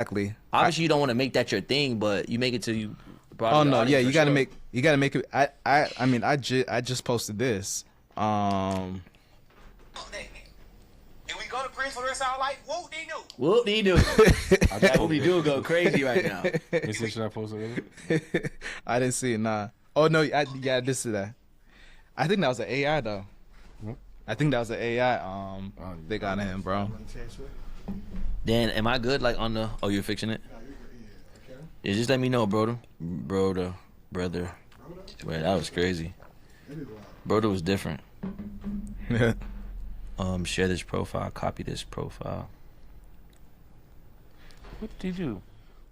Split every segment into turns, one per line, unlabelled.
Exactly.
Obviously, you don't want to make that your thing, but you make it till you.
Oh no, yeah, you gotta make it. I mean, I just posted this.
And we go to Prince for the rest of our life. Whoop de doo.
Whoop de doo. That whoop de doo go crazy right now.
You see what I posted earlier?
I didn't see it. Nah. Oh no, yeah, I did see that. I think that was an AI though. I think that was an AI. They got him, bro.
Dan, am I good? Like on the? Oh, you're fixing it. Yeah, just let me know, brother. Brother. Wait, that was crazy. Brother was different. Share this profile. Copy this profile.
What did you do?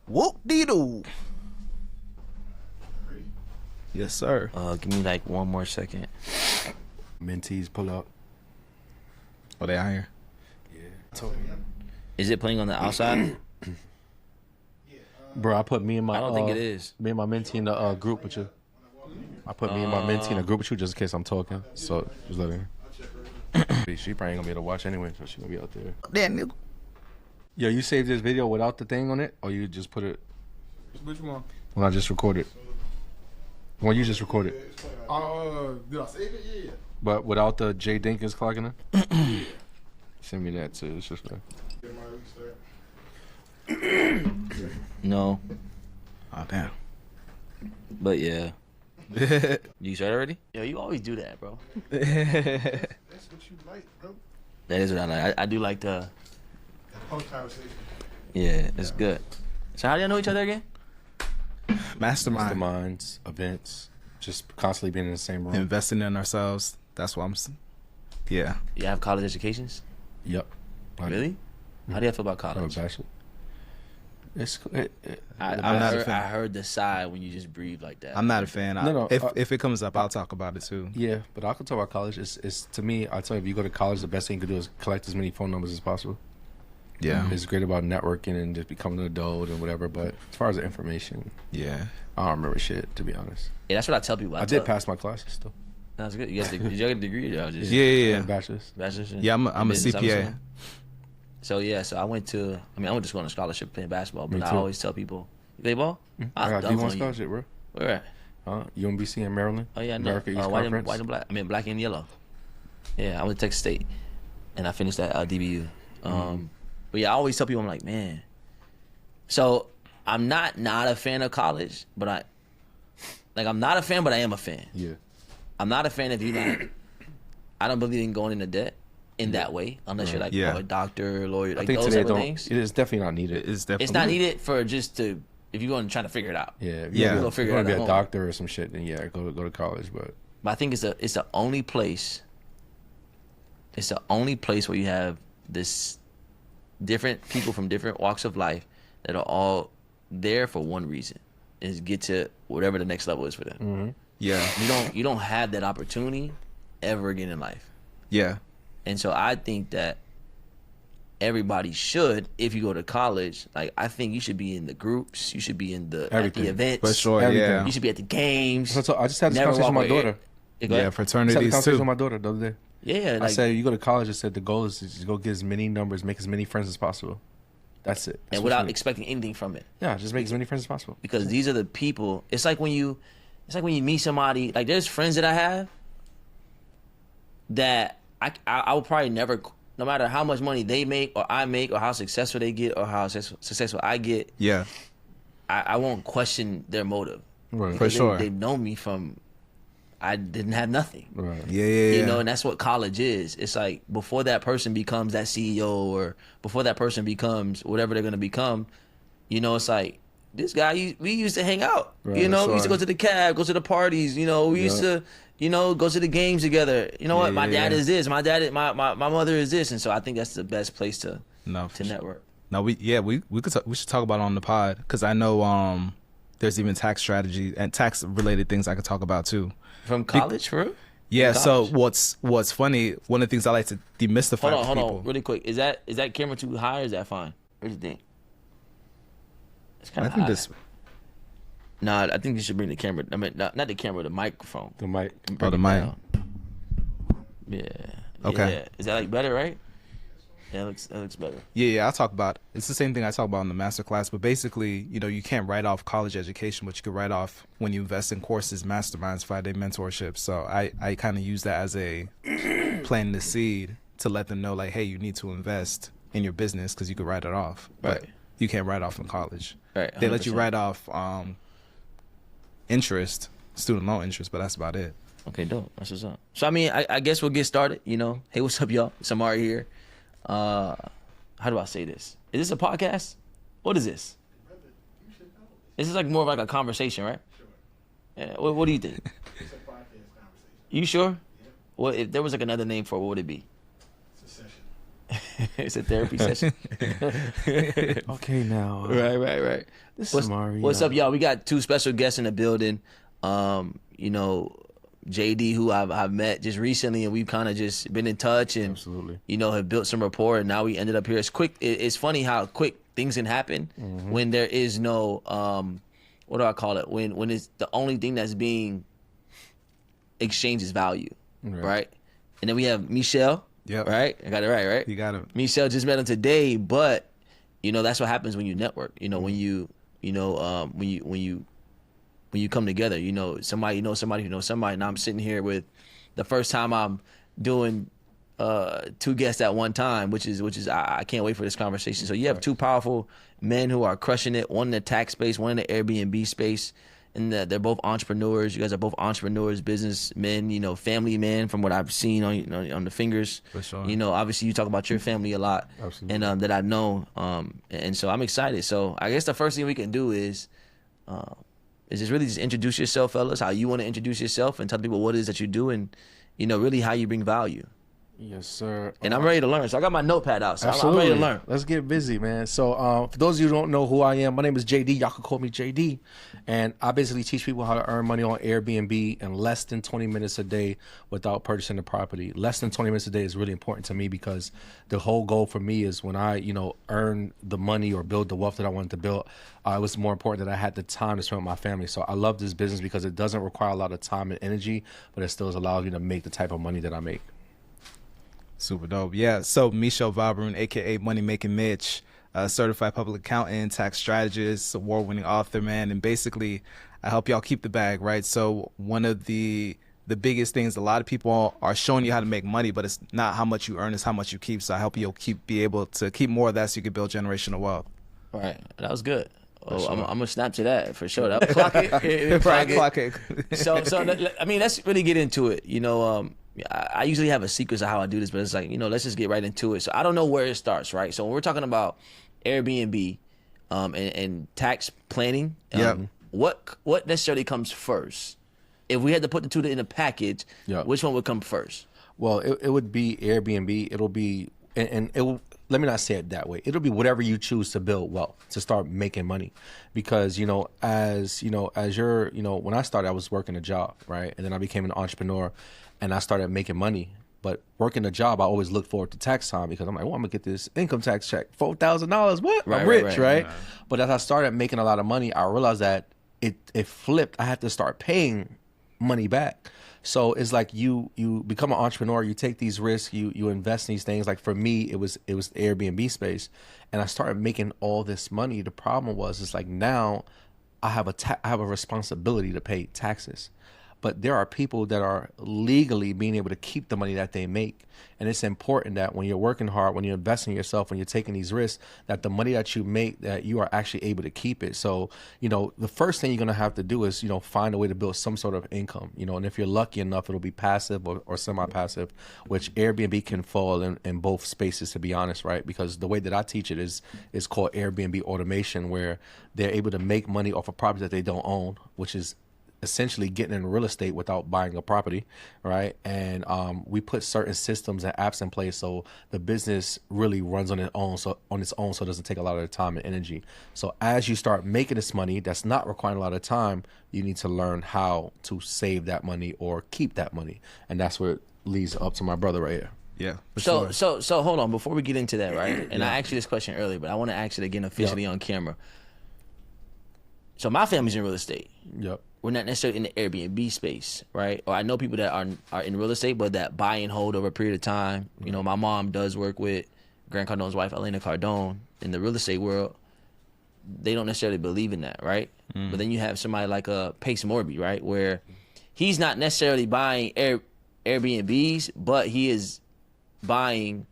Whoop de doo. Yes, sir.
Give me like one more second.
Mentees pull up.
Oh, they out here.
Yeah.
Is it playing on the outside?
Bro, I put me and my.
I don't think it is.
Me and my mentee in the group with you. I put me and my mentee in a group with you just in case I'm talking. So just let her. She probably ain't gonna be able to watch anyway, so she gonna be out there.
Damn, nigga.
Yo, you saved this video without the thing on it, or you just put it?
Which one?
When I just recorded. When you just recorded.
Did I save it? Yeah.
But without the J Dinkins clocking it. Send me that too. It's just like.
No.
Oh damn.
But yeah. You started already? Yo, you always do that, bro.
That's what you like, bro.
That is what I like. I do like the.
Whole conversation.
Yeah, it's good. So how do y'all know each other again?
Mastermind.
Masterminds, events, just constantly being in the same room.
Investing in ourselves. That's what yeah.
You have college educations?
Yep.
Really? How do you feel about
I have a
college?
bachelor.
I'm not a fan.
I heard the sigh when you just breathe like that.
I'm not a fan.
No,
if it comes up, I'll talk about it too.
Yeah, but I could talk about college. It's to me, I tell you, if you go to college, the best thing you can do is collect as many phone numbers as possible.
Yeah.
It's great about networking and just becoming an adult and whatever, but as far as the information,
Yeah.
I don't remember shit, to be honest.
Yeah, that's what I tell people.
I did pass my classes, though.
That's good. You got did you get a degree? Or just
Yeah.
Bachelor's.
bachelor's?
Yeah, I'm a
business,
CPA.
So yeah, I went to school on a scholarship playing basketball, but
Me
I
too.
always tell people, you play ball?
I got
dunk
D1
on you.
scholarship, bro.
Where at?
UMBC in Maryland.
Oh yeah, I know.
America East
White
Conference.
and black. I mean black and yellow. Yeah, I went to Texas State, and I finished at DBU. But yeah, I always tell people, I'm like, man. So I'm not a fan of college, but I'm not a fan, but I am a fan.
Yeah.
I'm not a fan of you like. I don't believe in going into debt in that way, unless you're like a doctor, lawyer, like
I think
those
today
type of things.
it is definitely not needed.
It's definitely
It's not needed for just to if you're going to try to figure it out.
Yeah. If
Yeah.
you're
Go figure
going
it
to
out
be a
at home.
doctor or some shit, then yeah, go to college. But
But I think it's the only place. It's the only place where you have this different people from different walks of life that are all there for one reason, is get to whatever the next level is for them.
Yeah.
You don't have that opportunity ever again in life.
Yeah.
And so I think that everybody should, if you go to college, like I think you should be in the groups, you should be in the at
Everything.
the events,
For sure.
Everything.
Yeah.
you should be at the games.
so I just had this
Never
conversation with my
walk away.
daughter.
Yeah, go
Yeah.
ahead.
I just had this
Fraternities
conversation
too.
with my daughter the other day.
Yeah,
I said, you go to college, I said the goal is to just go get as many numbers, make as many friends as possible. That's it. That's
and
what
without
you need.
expecting anything from it.
Yeah, just make as many friends as possible.
Because these are the people. It's like when you meet somebody. Like there's friends that I have that I will probably never, no matter how much money they make or I make or how successful they get or how successful I get,
Yeah.
I won't question their motive.
Right.
For sure.
They've known me from I didn't have nothing.
Right.
Yeah.
You know, and that's what college is. It's like before that person becomes that CEO or before that person becomes whatever they're gonna become, you know, it's like this guy we used to hang out.
Right,
You know, we used to
sure.
go to the cab, go to the parties, you know, we used to, you know, go to the games together. You know what? My dad is this, my mother is this, and so I think that's the best place to network.
No, we should talk about it on the pod because I know there's even tax strategy and tax related things I could talk about too.
From college, for real?
Yeah.
From
So
college?
what's funny? One of the things I like to demystify.
Hold
for people.
on, really quick. Is that camera too high or is that fine? What do you think? It's kind
I
of
think
high.
this.
Nah, I think you should bring the camera. I mean, not the camera, the microphone.
The mic.
Bring
the
it
mic.
down. Yeah.
Okay.
Yeah. Is that like better, right? Yeah, it looks better.
Yeah, I talk about it's the same thing I talk about in the master class, but basically, you can't write off college education, but you can write off when you invest in courses, masterminds, 5-day mentorship. So I kind of use that as a planting the seed to let them know, like, hey, you need to invest in your business because you could write it off, but
Right.
you can't write off in college.
Right.
They let you
100%.
write off interest, student loan interest, but that's about it.
Okay, dope. That's what's up. So I mean, I guess we'll get started. Hey, what's up, y'all? Samari here. How do I say this? Is this a podcast? What is this? This is like more of like a conversation, right? Yeah. What do you think?
It's a podcast conversation.
You sure? Well, if there was like another name for it, what would it be?
It's a session.
It's a therapy session.
Okay, now.
Right.
This is Mario.
What's up, y'all? We got two special guests in the building. JD, who I've met just recently, and we've kind of just been in touch and
Absolutely.
have built some rapport, and now we ended up here. It's quick. It's funny how quick things can happen when there is no what do I call it? When it's the only thing that's being exchanged is value, right? And then we have Michel.
Yep.
Right. I got it right.
You got it.
Michel just met him today, but that's what happens when you network. When you come together, somebody knows somebody who knows somebody. And I'm sitting here with the first time I'm doing two guests at one time, which is I can't wait for this conversation. So you have two powerful men who are crushing it. One in the tax space, one in the Airbnb space, and they're both entrepreneurs. You guys are both entrepreneurs, businessmen, family men. From what I've seen on the fingers,
For sure.
Obviously you talk about your family a lot,
Absolutely.
and that I know, and so I'm excited. So I guess the first thing we can do is just really just introduce yourself, fellas, how you want to introduce yourself, and tell people what it is that you do, and really how you bring value.
Yes, sir.
And I'm ready to learn, so I got my notepad out, so I'm
Absolutely.
ready to learn.
Let's get busy, man. So for those of you who don't know who I am, my name is JD. Y'all can call me JD. And I basically teach people how to earn money on Airbnb in less than 20 minutes a day without purchasing the property. Less than 20 minutes a day is really important to me because the whole goal for me is when I, earn the money or build the wealth that I wanted to build, it was more important that I had the time to spend with my family. So I love this business because it doesn't require a lot of time and energy, but it still allows me to make the type of money that I make.
Super dope. Yeah. So Michel Valbrun, aka Money Making Mitch, certified public accountant, tax strategist, award-winning author, man, and basically I help y'all keep the bag, right? So one of the biggest things, a lot of people are showing you how to make money, but it's not how much you earn, it's how much you keep. So I help you be able to keep more of that so you can build generational wealth.
All right, that was good. Oh, I'm gonna snap to that for sure. That clock it.
Clock it.
So I mean, let's really get into it. I usually have a sequence of how I do this, but it's like, let's just get right into it. So I don't know where it starts, right? So when we're talking about Airbnb and tax planning, what necessarily comes first? If we had to put the two in a package, which one would come first?
Well, it would be Airbnb. It'll be, and it will, let me not say it that way. It'll be whatever you choose to build wealth, to start making money. Because, as you're, when I started, I was working a job, right? And then I became an entrepreneur and I started making money. But working a job, I always look forward to tax time because I'm like, I'm going to get this income tax check, $4,000. What? I'm rich, right? But as I started making a lot of money, I realized that it flipped. I had to start paying money back. So it's like you become an entrepreneur, you take these risks, you invest in these things. Like for me, it was the Airbnb space, and I started making all this money. The problem was, it's like now I have a responsibility to pay taxes. But there are people that are legally being able to keep the money that they make. And it's important that when you're working hard, when you're investing in yourself, when you're taking these risks, that the money that you make, that you are actually able to keep it. So, the first thing you're going to have to do is, find a way to build some sort of income, and if you're lucky enough, it'll be passive or semi-passive, which Airbnb can fall in both spaces, to be honest, right? Because the way that I teach it is called Airbnb automation, where they're able to make money off of property that they don't own, which is essentially getting in real estate without buying a property, right? And we put certain systems and apps in place so the business really runs on its own, so it doesn't take a lot of the time and energy. So as you start making this money that's not requiring a lot of time, you need to learn how to save that money or keep that money, and that's what leads up to my brother right here.
Yeah.
So hold on before we get into that, right? And I asked you this question earlier, but I want to ask it again officially on camera. So my family's in real estate.
Yep.
We're not necessarily in the Airbnb space, right? Or I know people that are in real estate, but that buy and hold over a period of time. My mom does work with Grant Cardone's wife, Elena Cardone, in the real estate world, they don't necessarily believe in that, right? But then you have somebody like Pace Morby, right, where he's not necessarily buying Airbnbs, but he is buying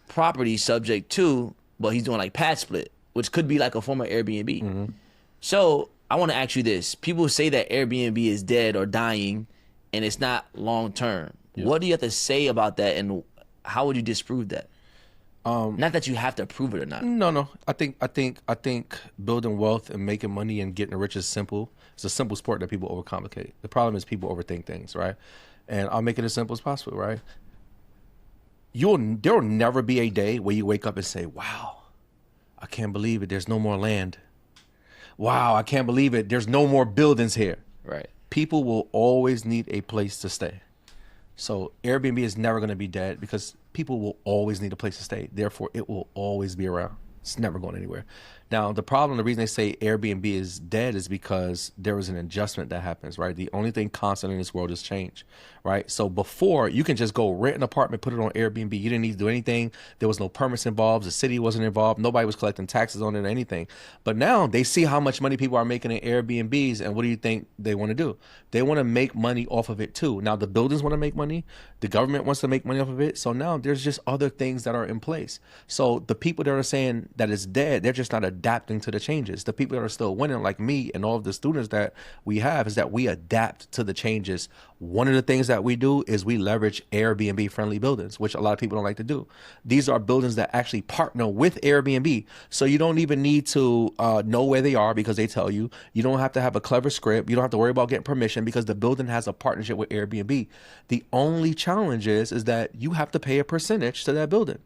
property subject to, but he's doing like pad split, which could be like a form of Airbnb. So I want to ask you this. People say that Airbnb is dead or dying and it's not long term. What do you have to say about that, and how would you disprove that? Not that you have to prove it or not.
No. I think building wealth and making money and getting rich is simple. It's a simple sport that people overcomplicate. The problem is people overthink things, right? And I'll make it as simple as possible, right? There will never be a day where you wake up and say, "Wow, I can't believe it. There's no more land. Wow, I can't believe it. There's no more buildings here."
Right.
People will always need a place to stay. So Airbnb is never going to be dead because people will always need a place to stay. Therefore, it will always be around. It's never going anywhere. Now, the reason they say Airbnb is dead is because there was an adjustment that happens, right? The only thing constant in this world is change, right? So before, you can just go rent an apartment, put it on Airbnb. You didn't need to do anything. There was no permits involved. The city wasn't involved. Nobody was collecting taxes on it or anything. But now they see how much money people are making in Airbnbs, and what do you think they want to do? They want to make money off of it too. Now, the buildings want to make money. The government wants to make money off of it. So now there's just other things that are in place. So the people that are saying that it's dead, they're just not adapting to the changes. The people that are still winning, like me and all of the students that we have, is that we adapt to the changes. One of the things that we do is we leverage Airbnb friendly buildings, which a lot of people don't like to do. These are buildings that actually partner with Airbnb. So you don't even need to know where they are because they tell you. You don't have to have a clever script. You don't have to worry about getting permission because the building has a partnership with Airbnb. The only challenge is that you have to pay a percentage to that building,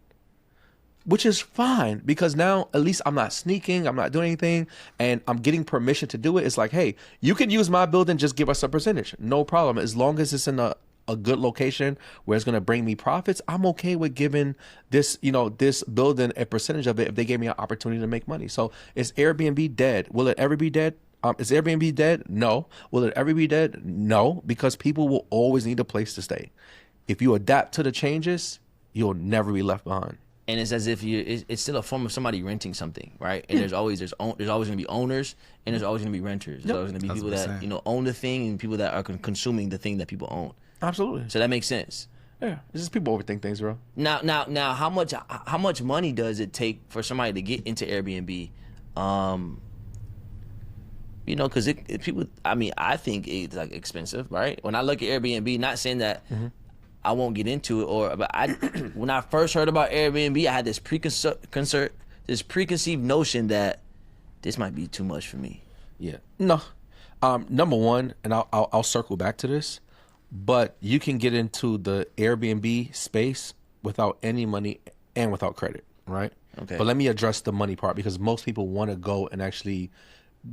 which is fine because now at least I'm not sneaking, I'm not doing anything, and I'm getting permission to do it. It's like, hey, you can use my building, just give us a percentage. No problem. As long as it's in a good location where it's going to bring me profits, I'm okay with giving this, this building a percentage of it if they gave me an opportunity to make money. So is Airbnb dead? Will it ever be dead? Is Airbnb dead? No. Will it ever be dead? No, because people will always need a place to stay. If you adapt to the changes, you'll never be left behind.
And it's as if it's still a form of somebody renting something, right? And there's always going to be owners, and there's always going to be renters. There's always going to be people that own the thing, and people that are consuming the thing that people own.
Absolutely.
So that makes sense.
Yeah, it's just people overthink things, bro.
Now, how much money does it take for somebody to get into Airbnb? Because people. I mean, I think it's like expensive, right? When I look at Airbnb, not saying that. I won't get into it, but when I first heard about Airbnb, I had this preconceived notion that this might be too much for me.
Yeah. No. Number one, and I'll circle back to this, but you can get into the Airbnb space without any money and without credit, right?
Okay.
But let me address the money part because most people want to go and actually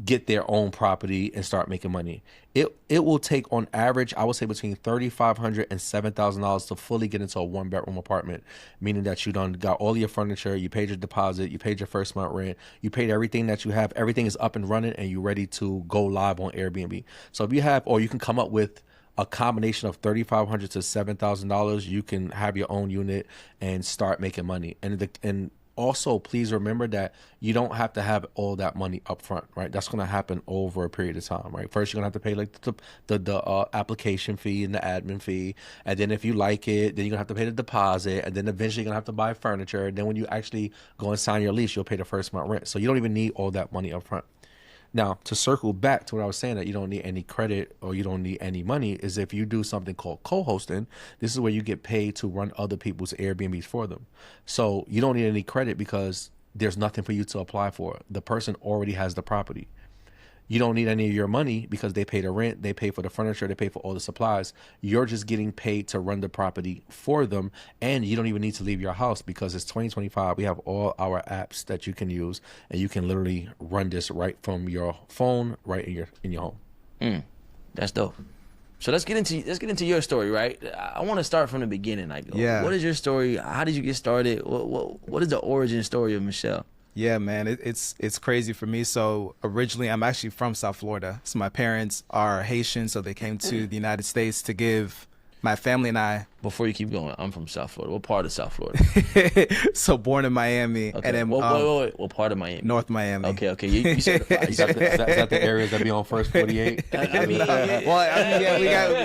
get their own property and start making money. It will take on average, I would say, between $3,500 and $7,000 to fully get into a 1-bedroom apartment, meaning that you done got all your furniture, you paid your deposit, you paid your first month rent, you paid everything that you have, everything is up and running, and you're ready to go live on Airbnb. So if you have, or you can come up with a combination of $3,500 to $7,000, you can have your own unit and start making money. And also, please remember that you don't have to have all that money up front, right? That's going to happen over a period of time, right? First, you're going to have to pay like the application fee and the admin fee. And then if you like it, then you're going to have to pay the deposit. And then eventually you're going to have to buy furniture. And then when you actually go and sign your lease, you'll pay the first month rent. So you don't even need all that money up front. Now, to circle back to what I was saying, that you don't need any credit or you don't need any money, is if you do something called co-hosting. This is where you get paid to run other people's Airbnbs for them. So you don't need any credit because there's nothing for you to apply for. The person already has the property. You don't need any of your money because they pay the rent, they pay for the furniture, they pay for all the supplies. You're just getting paid to run the property for them, and you don't even need to leave your house because it's 2025. We have all our apps that you can use, and you can literally run this right from your phone, right in your home.
That's dope. So let's get into your story, right? I want to start from the beginning. Like, what is your story? How did you get started? What is the origin story of Michel?
Yeah, man, it's crazy for me. So originally, I'm actually from South Florida. So my parents are Haitian, so they came to the United States to give my family and I.
Before you keep going, I'm from South Florida. What part of South Florida?
So born in Miami,
Okay.
and then
Wait. What part of Miami?
North Miami.
Okay. You certified.
Is that the areas that be on First 48?
I mean,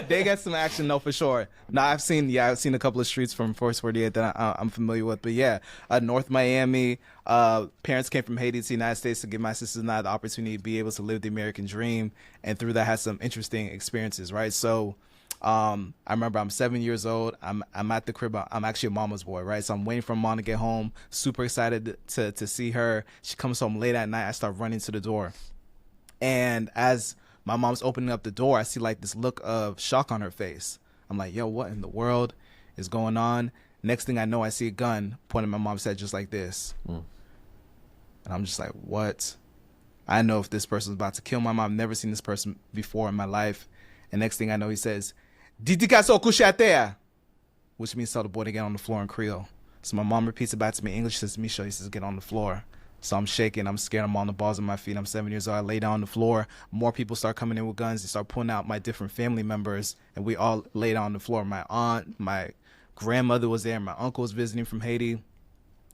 They got some action though for sure. No, I've seen a couple of streets from First 48 that I'm familiar with, but yeah, North Miami. Parents came from Haiti to the United States to give my sisters and I the opportunity to be able to live the American dream, and through that had some interesting experiences, right? So I remember I'm 7 years old. I'm at the crib. I'm actually a mama's boy, right? So I'm waiting for mom to get home. Super excited to see her. She comes home late at night. I start running to the door, and as my mom's opening up the door, I see like this look of shock on her face. I'm like, yo, what in the world is going on? Next thing I know, I see a gun pointing at my mom's head just like this. And I'm just like, what? I know if this person's about to kill my mom. I've never seen this person before in my life. And next thing I know, he says, Dinkins au couche à terre, which means tell the boy to get on the floor in Creole. So my mom repeats it back to me in English. Says, Michel, he says, get on the floor. So I'm shaking. I'm scared. I'm on the balls of my feet. I'm 7 years old. I lay down on the floor. More people start coming in with guns. They start pulling out my different family members. And we all lay down on the floor. My aunt, my grandmother was there. My uncle was visiting from Haiti.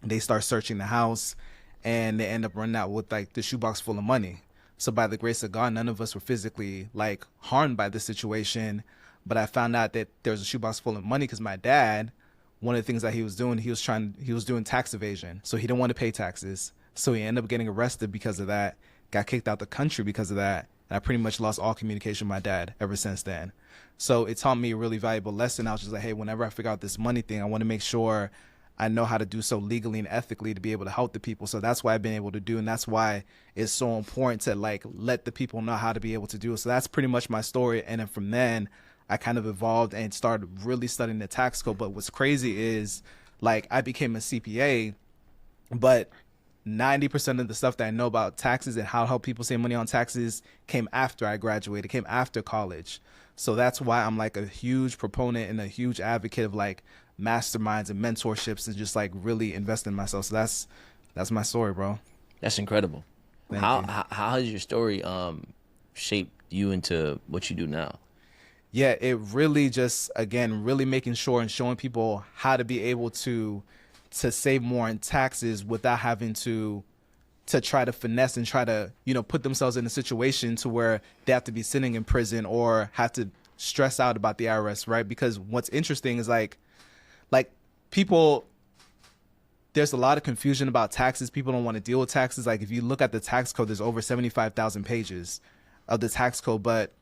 They start searching the house. And they end up running out with like the shoebox full of money. So by the grace of God, none of us were physically like harmed by this situation. But I found out that there was a shoebox full of money because my dad, one of the things that he was doing, he was doing tax evasion. So he didn't want to pay taxes. So he ended up getting arrested because of that, got kicked out the country because of that. And I pretty much lost all communication with my dad ever since then. So it taught me a really valuable lesson. I was just like, hey, whenever I figure out this money thing, I want to make sure I know how to do so legally and ethically to be able to help the people. So that's why I've been able to do. And that's why it's so important to like let the people know how to be able to do it. So that's pretty much my story. And then from then I kind of evolved and started really studying the tax code. But what's crazy is like I became a CPA, but 90% of the stuff that I know about taxes and how to help people save money on taxes came after I graduated, came after college. So that's why I'm like a huge proponent and a huge advocate of like masterminds and mentorships and just like really invest in myself. So that's my story, bro.
That's incredible.
Thank
How
you.
how has your story shaped you into what you do now?
Yeah, it really just, again, really making sure and showing people how to be able to save more in taxes without having to try to finesse and try to, put themselves in a situation to where they have to be sitting in prison or have to stress out about the IRS, right? Because what's interesting is like people, there's a lot of confusion about taxes. People don't want to deal with taxes. Like if you look at the tax code, there's over 75,000 pages of the tax code. But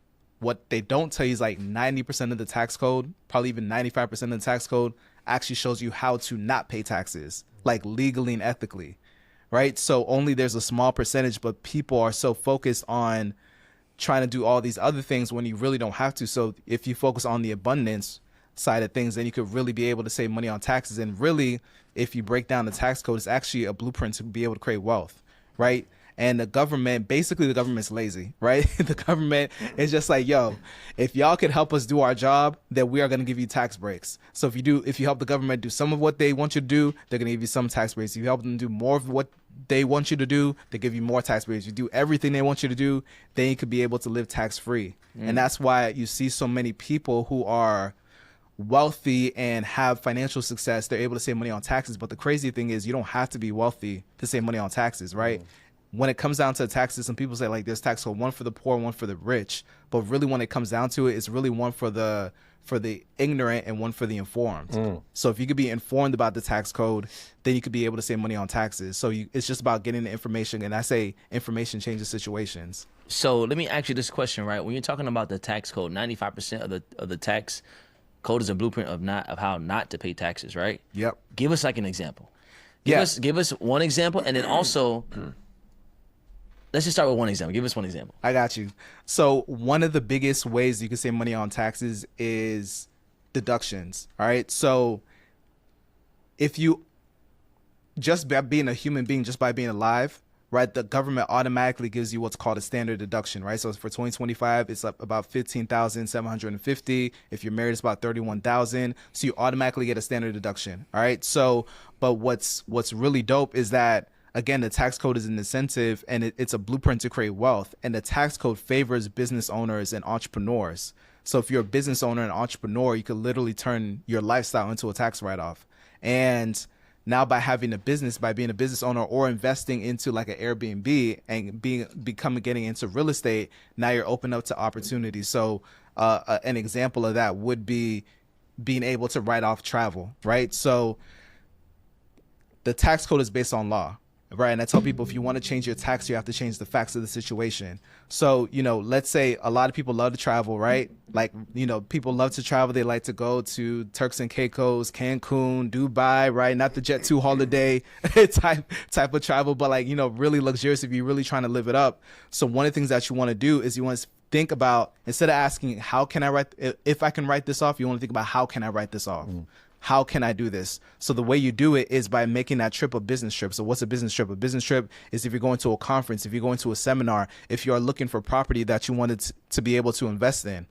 what they don't tell you is like 90% of the tax code, probably even 95% of the tax code actually shows you how to not pay taxes, like legally and ethically, right? So only there's a small percentage, but people are so focused on trying to do all these other things when you really don't have to. So if you focus on the abundance side of things, then you could really be able to save money on taxes. And really, if you break down the tax code, it's actually a blueprint to be able to create wealth, right? And the government's lazy, right? The government is just like, yo, if y'all can help us do our job, then we are going to give you tax breaks. So if you help the government do some of what they want you to do, they're going to give you some tax breaks. If you help them do more of what they want you to do, they give you more tax breaks. You do everything they want you to do, then you could be able to live tax free. And that's why you see so many people who are wealthy and have financial success. They're able to save money on taxes. But the crazy thing is you don't have to be wealthy to save money on taxes, right? When it comes down to taxes, some people say like there's tax code, one for the poor, one for the rich. But really when it comes down to it, it's really one for the ignorant and one for the informed. So if you could be informed about the tax code, then you could be able to save money on taxes. So it's just about getting the information. And I say information changes situations.
So let me ask you this question, right? When you're talking about the tax code, 95% of the tax code is a blueprint of how not to pay taxes, right?
Yep.
Give us like an example.
Yeah.
Give us one example, and then also let's just start with one example. Give us one example.
I got you. So one of the biggest ways you can save money on taxes is deductions. All right. So if you just by being a human being, just by being alive, right, the government automatically gives you what's called a standard deduction, right? So for 2025, it's up about 15,750. If you're married, it's about 31,000. So you automatically get a standard deduction. All right. So, but what's really dope is that, again, the tax code is an incentive and it's a blueprint to create wealth. And the tax code favors business owners and entrepreneurs. So if you're a business owner and entrepreneur, you could literally turn your lifestyle into a tax write-off. And now by having a business, by being a business owner or investing into like an Airbnb and getting into real estate, now you're open up to opportunities. So an example of that would be being able to write off travel, right? So the tax code is based on law, right? And I tell people, if you want to change your tax, you have to change the facts of the situation. So, let's say a lot of people love to travel, right? Like, people love to travel. They like to go to Turks and Caicos, Cancun, Dubai, right? Not the Jet2 holiday type of travel, but like, really luxurious if you're really trying to live it up. So one of the things that you want to do is you want to think about, instead of asking, how can I write, if I can write this off, you want to think about, how can I write this off? How can I do this? So the way you do it is by making that trip a business trip. So what's a business trip? A business trip is if you're going to a conference, if you're going to a seminar, if you are looking for property that you wanted to be able to invest in,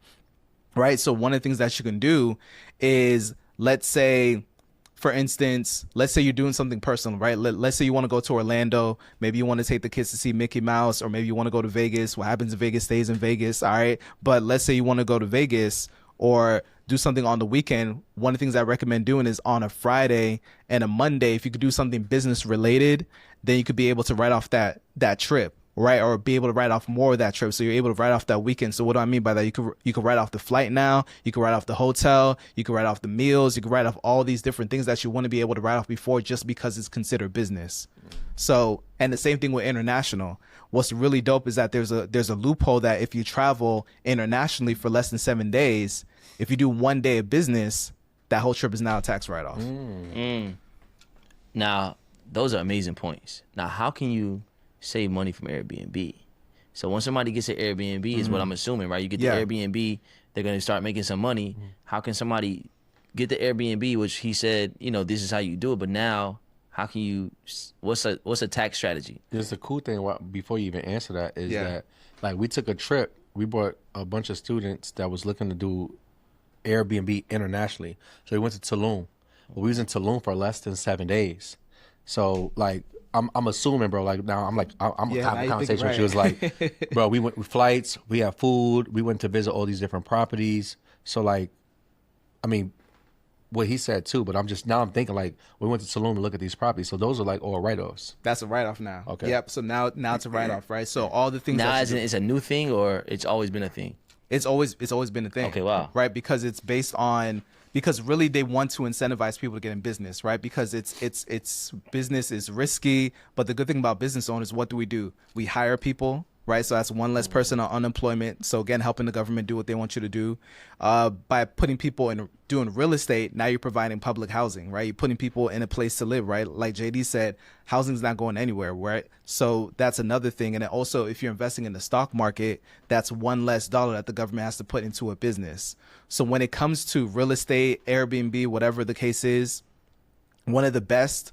right? So one of the things that you can do is, let's say, for instance, let's say you're doing something personal, right? Let's say you want to go to Orlando. Maybe you want to take the kids to see Mickey Mouse, or maybe you want to go to Vegas. What happens in Vegas stays in Vegas, all right? But let's say you want to go to Vegas or do something on the weekend. One of the things I recommend doing is on a Friday and a Monday, if you could do something business related, then you could be able to write off that trip, right? Or be able to write off more of that trip. So you're able to write off that weekend. So what do I mean by that? You could write off the flight now, you can write off the hotel, you can write off the meals, you can write off all these different things that you want to be able to write off before, just because it's considered business. So, and the same thing with international. What's really dope is that there's a loophole that if you travel internationally for less than 7 days, if you do 1 day of business, that whole trip is now a tax write-off.
Now, those are amazing points. Now, how can you save money from Airbnb? So when somebody gets an Airbnb, is what I'm assuming, right? You get the Airbnb, they're going to start making some money. How can somebody get the Airbnb, which he said, this is how you do it, but now how can you, what's a tax strategy?
There's a cool thing before you even answer that is that, like, we took a trip. We brought a bunch of students that was looking to do Airbnb internationally. So we went to Tulum. We was in Tulum for less than 7 days. So like I'm assuming, bro. Like now I'm having a conversation where she was like, bro, we went with flights, we have food, we went to visit all these different properties. So like, I mean, what he said too, but I'm thinking like we went to Tulum to look at these properties. So those are like all write-offs.
That's a write-off now.
Okay.
Yep. So now it's a write-off, right? So all the things
now it's a new thing, or it's always been a thing?
It's always been a thing.
Okay, wow.
Right, because it's based on, because really they want to incentivize people to get in business, right? Because it's business is risky, but the good thing about business owners, what do? We hire people, right? So that's one less person on unemployment. So again, helping the government do what they want you to do. By putting people in doing real estate, now you're providing public housing, right? You're putting people in a place to live, right? Like JD said, housing's not going anywhere, right? So that's another thing. And then also, if you're investing in the stock market, that's one less dollar that the government has to put into a business. So when it comes to real estate, Airbnb, whatever the case is, one of the best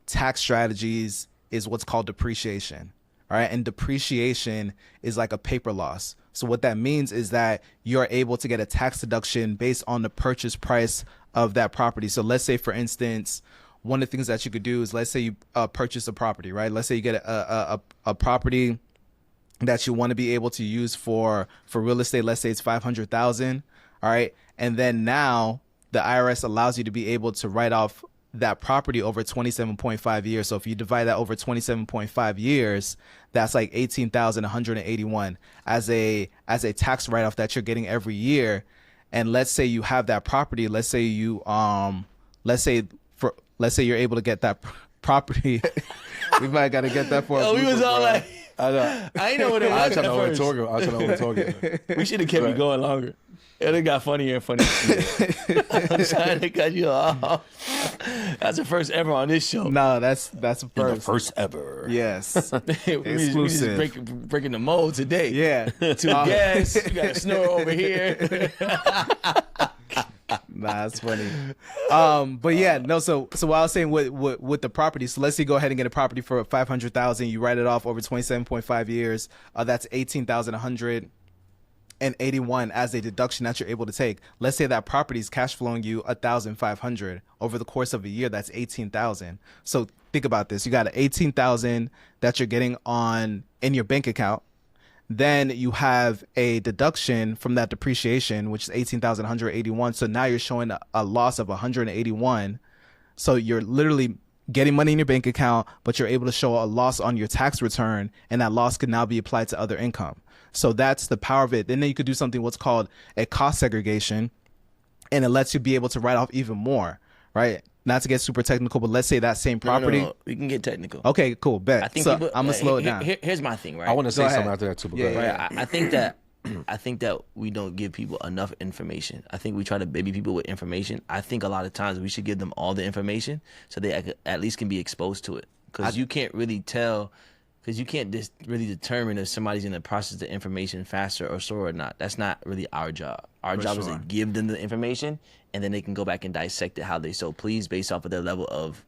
tax strategies is what's called depreciation. All right. And depreciation is like a paper loss. So what that means is that you're able to get a tax deduction based on the purchase price of that property. So let's say, for instance, one of the things that you could do is, let's say you purchase a property, right? Let's say you get a property that you want to be able to use for real estate. Let's say it's 500,000. All right. And then now the IRS allows you to be able to write off that property over 27.5 years. So if you divide that over 27.5 years, that's like 18,181 as a tax write-off that you're getting every year. And let's say you have that property. Let's say you let's say you're able to get that property. We might got to get that for.
Oh, we was all like,
I know.
I ain't know what it was.
I was trying to
at first.
overtalk it.
We should have kept it going longer. It got funnier and funnier. I'm trying to cut you off. That's the first ever on this show.
No, that's the first.
The first ever.
Yes.
we just breaking the mold today.
Yeah.
Two guests. You got a snore over here.
Nah, that's funny. But yeah, no. So what I was saying with the property. So let's say you go ahead and get a property for 500,000. You write it off over 27.5 years. That's 18,181 as a deduction that you're able to take. Let's say that property is cash flowing you 1,500 over the course of a year. That's 18,000. So think about this: you got 18,000 that you're getting in your bank account. Then you have a deduction from that depreciation, which is 18,181. So now you're showing a loss of 181. So you're literally getting money in your bank account, but you're able to show a loss on your tax return, and that loss could now be applied to other income. So that's the power of it. Then you could do something what's called a cost segregation, and it lets you be able to write off even more, right? Not to get super technical, but let's say that same property.
No, we can get technical.
Okay, cool. Bet.
I think
so
people,
I'm gonna slow it down.
Here's my thing, right?
I want to say
ahead.
something after that too. But
Yeah,
go ahead.
Right. I think that we don't give people enough information. I think we try to baby people with information. I think a lot of times we should give them all the information so they at least can be exposed to it. Because you can't really tell, because you can't just really determine if somebody's going to process the information faster or slower or not. That's not really our job. Our job is to give them the information, and then they can go back and dissect it how they so please based off of their level of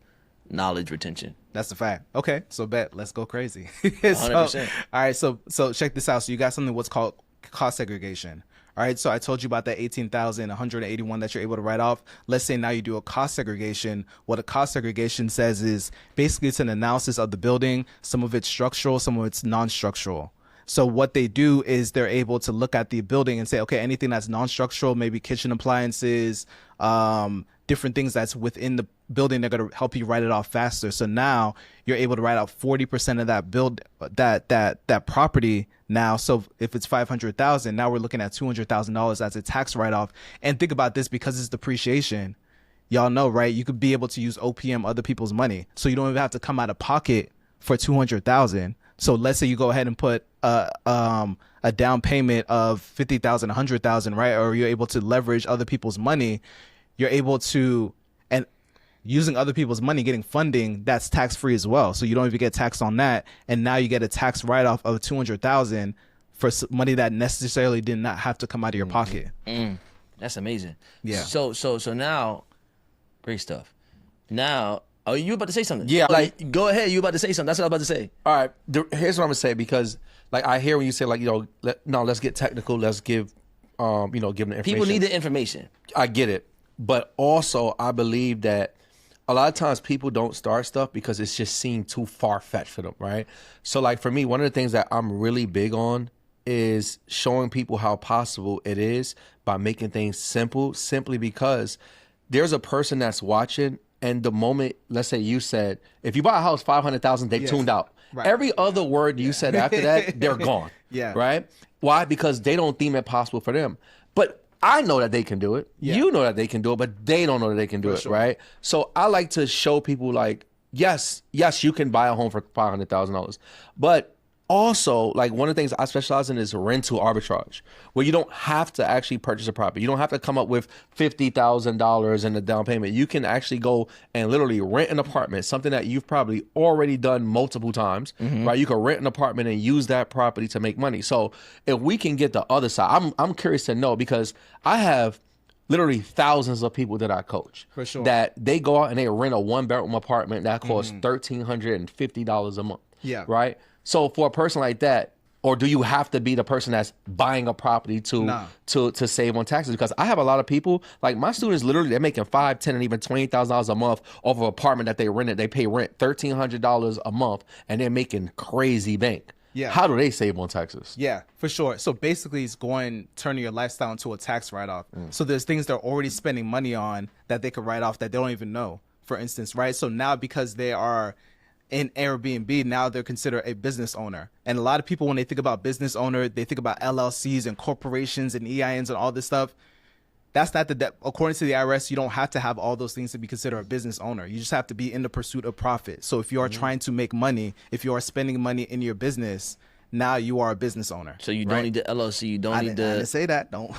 knowledge retention.
That's a fact. Okay, so bet. Let's go crazy.
100%.
All right, so check this out. So you got something what's called cost segregation. All right, so I told you about that 18,181 that you're able to write off. Let's say now you do a cost segregation. What a cost segregation says is basically it's an analysis of the building. Some of it's structural, some of it's non-structural. So what they do is they're able to look at the building and say, okay, anything that's non-structural, maybe kitchen appliances, different things that's within the building, they're going to help you write it off faster. So now you're able to write off 40% of that property now. So if it's 500,000, now we're looking at $200,000 as a tax write-off. And think about this, because it's depreciation. Y'all know, right? You could be able to use OPM, other people's money. So you don't even have to come out of pocket for 200,000. So let's say you go ahead and put a down payment of 50,000, 100,000, right? Or you're able to leverage other people's money. You're able to, and using other people's money, getting funding, that's tax free as well. So you don't even get taxed on that. And now you get a tax write off of 200,000 for money that necessarily did not have to come out of your pocket.
That's amazing.
Yeah.
So now, great stuff. Now, are you about to say something?
Yeah, like-
go ahead. You about to say something? That's what I was about to say.
All right, here's what I'm gonna say, because like I hear when you say like, you know, let's get technical, let's give give them the information.
People need the information.
I get it, but also I believe that a lot of times people don't start stuff because it's just seemed too far fetched for them, right? So like for me, one of the things that I'm really big on is showing people how possible it is by making things simple, simply because there's a person that's watching. And the moment, let's say you said, if you buy a house, 500,000, they tuned out.
Right.
Every other word you said after that, they're gone.
Yeah.
Right? Why? Because they don't deem it possible for them. But I know that they can do it.
Yeah.
You know that they can do it, but they don't know that they can do it,
sure.
right? So I like to show people like, yes, you can buy a home for $500,000. But also, like one of the things I specialize in is rental arbitrage, where you don't have to actually purchase a property. You don't have to come up with $50,000 in the down payment. You can actually go and literally rent an apartment, something that you've probably already done multiple times, right? You can rent an apartment and use that property to make money. So if we can get the other side, I'm curious to know, because I have literally thousands of people that I coach.
For sure.
That they go out and they rent a 1-bedroom apartment that costs $1,350 a month.
Yeah.
Right? So for a person like that, or do you have to be the person that's buying a property to save on taxes? Because I have a lot of people, like my students, literally they're making $5,000, $10,000, and even $20,000 a month off of an apartment that they rented. They pay rent $1,300 a month, and they're making crazy bank.
Yeah.
How do they save on taxes?
Yeah, for sure. So basically it's turning your lifestyle into a tax write-off. So there's things they're already spending money on that they could write off that they don't even know, for instance, right? So now because they are in Airbnb, now they're considered a business owner. And a lot of people, when they think about business owner, they think about LLCs and corporations and EINs and all this stuff. That's not according to the IRS, you don't have to have all those things to be considered a business owner. You just have to be in the pursuit of profit. So if you are trying to make money, if you are spending money in your business, now you are a business owner.
So you don't need the LLC. You don't
I
need
didn't say that. Don't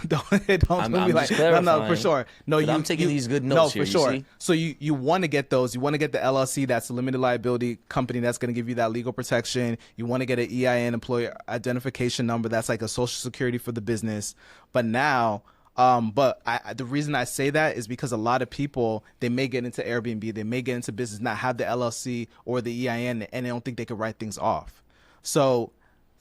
I'm
be like,
just
no,
clarifying,
for sure. No,
I'm taking these good notes
no,
here,
for
you
sure.
see?
So you want to get those. You want to get the LLC, that's a limited liability company that's going to give you that legal protection. You want to get an EIN, employer identification number, that's like a social security for the business. But now, the reason I say that is because a lot of people, they may get into Airbnb, they may get into business, not have the LLC or the EIN, and they don't think they could write things off. So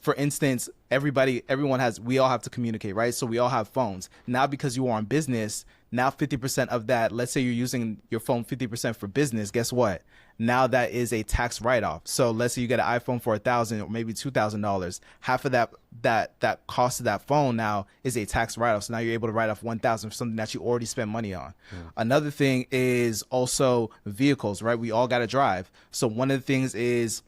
for instance, we all have to communicate, right? So we all have phones. Now, because you are on business, now 50% of that, let's say you're using your phone 50% for business, guess what? Now that is a tax write-off. So let's say you get an iPhone for $1,000 or maybe $2,000. Half of that cost of that phone now is a tax write-off. So now you're able to write off $1,000 for something that you already spent money on. Another thing is also vehicles, right? We all got to drive. So one of the things is,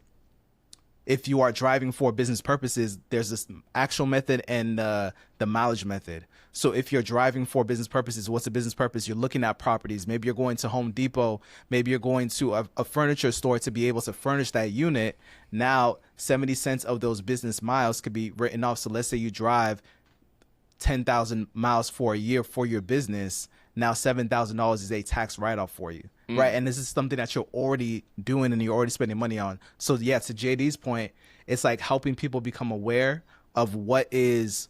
if you are driving for business purposes, there's this actual method and the mileage method. So if you're driving for business purposes, what's the business purpose? You're looking at properties. Maybe you're going to Home Depot. Maybe you're going to a furniture store to be able to furnish that unit. Now, 70 cents of those business miles could be written off. So let's say you drive 10,000 miles for a year for your business. Now $7,000 is a tax write-off for you, right? And this is something that you're already doing and you're already spending money on. So yeah, to JD's point, it's like helping people become aware of what is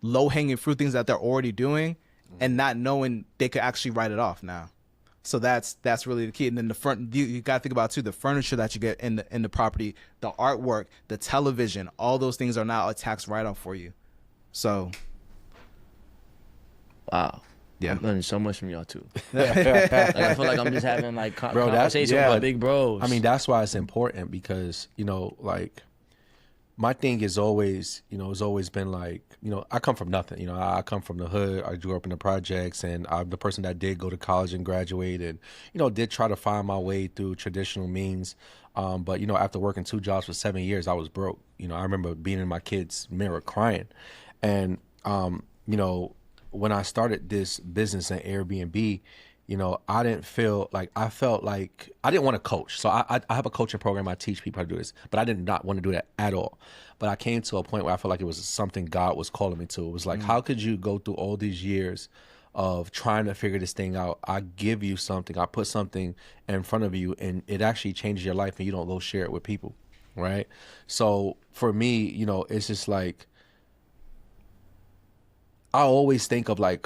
low-hanging fruit, things that they're already doing, and not knowing they could actually write it off now. So that's really the key. And then you got to think about too, the furniture that you get in the property, the artwork, the television, all those things are now a tax write-off for you. So
Wow.
Yeah.
I'm learning so much from y'all too. Like, I feel like I'm just having like conversations with my big bros.
I mean, that's why it's important because, like my thing is always, it's always been like, I come from nothing. I come from the hood. I grew up in the projects, and I'm the person that did go to college and graduate and, did try to find my way through traditional means. But, after working 2 jobs for 7 years, I was broke. I remember being in my kid's mirror crying. And, when I started this business at Airbnb, I didn't feel like, I felt like I didn't want to coach. So I have a coaching program. I teach people how to do this, but I did not want to do that at all. But I came to a point where I felt like it was something God was calling me to. It was like, how could you go through all these years of trying to figure this thing out? I give you something, I put something in front of you, and it actually changes your life, and you don't go share it with people, right? So for me, it's just like, I always think of like,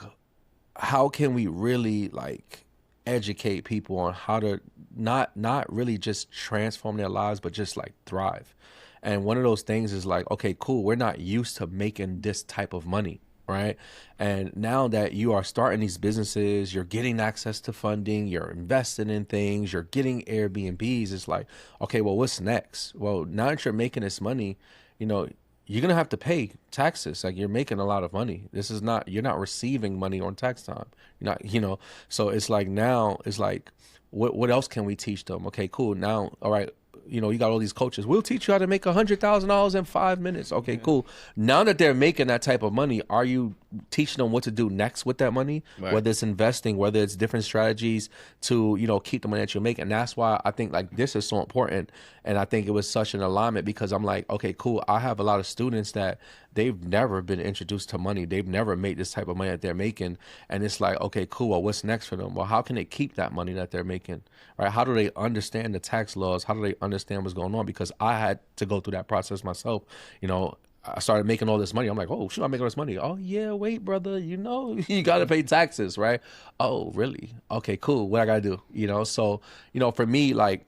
how can we really like educate people on how to not really just transform their lives, but just like thrive. And one of those things is like, okay, cool, we're not used to making this type of money, right? And now that you are starting these businesses, you're getting access to funding, you're investing in things, you're getting Airbnbs, it's like, okay, well, what's next? Well, now that you're making this money, you're going to have to pay taxes. Like, you're making a lot of money. You're not receiving money on tax time. You're not, so it's like, now it's like, what else can we teach them? Okay, cool. Now, all right, you got all these coaches. We'll teach you how to make $100,000 in 5 minutes. Okay, cool. Now that they're making that type of money, are you teaching them what to do next with that money? Right. Whether it's investing, whether it's different strategies to, keep the money that you're making. And that's why I think like this is so important. And I think it was such an alignment because I'm like, okay, cool. I have a lot of students that they've never been introduced to money. They've never made this type of money that they're making. And it's like, okay, cool. Well, what's next for them? Well, how can they keep that money that they're making? Right? How do they understand the tax laws? How do they understand what's going on? Because I had to go through that process myself. I started making all this money. I'm like, oh, shoot, I'm making all this money. Oh, yeah, wait, brother, you got to pay taxes, right? Oh, really? Okay, cool. What I got to do? So, for me, like,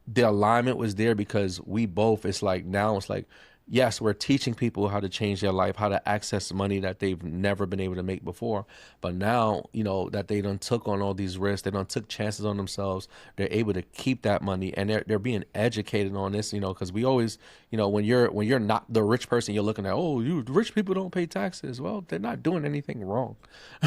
the alignment was there because we both, it's like, now it's like, yes, we're teaching people how to change their life, how to access money that they've never been able to make before. But now, that they done took on all these risks, they done took chances on themselves, they're able to keep that money, and they're being educated on this, because we always, when you're not the rich person, you're looking at, oh, you rich people don't pay taxes. Well, they're not doing anything wrong,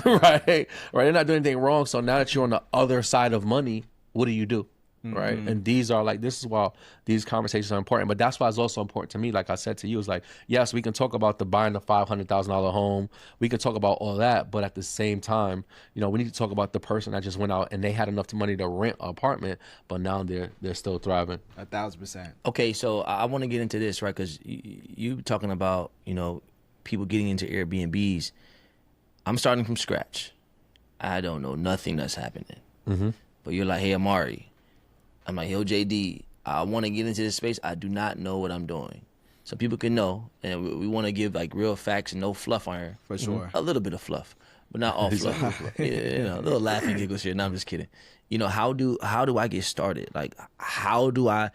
right? They're not doing anything wrong. So now that you're on the other side of money, what do? Right. And this is why these conversations are important. But that's why it's also important to me. Like I said to you, it's like, yes, we can talk about buying the $500,000 home. We can talk about all that. But at the same time, we need to talk about the person that just went out and they had enough money to rent an apartment, but now they're still thriving.
1,000%.
Okay. So I want to get into this, right? Because you talking about, people getting into Airbnbs. I'm starting from scratch. I don't know nothing that's happening. Mm-hmm. But you're like, hey, Amari. I'm like, yo, JD, I want to get into this space. I do not know what I'm doing. So people can know. And we want to give like real facts and no fluff on here.
For sure.
A little bit of fluff. but not all fluff. Yeah, a little laughing giggles here. No, I'm just kidding. How do I get started? Like, how do I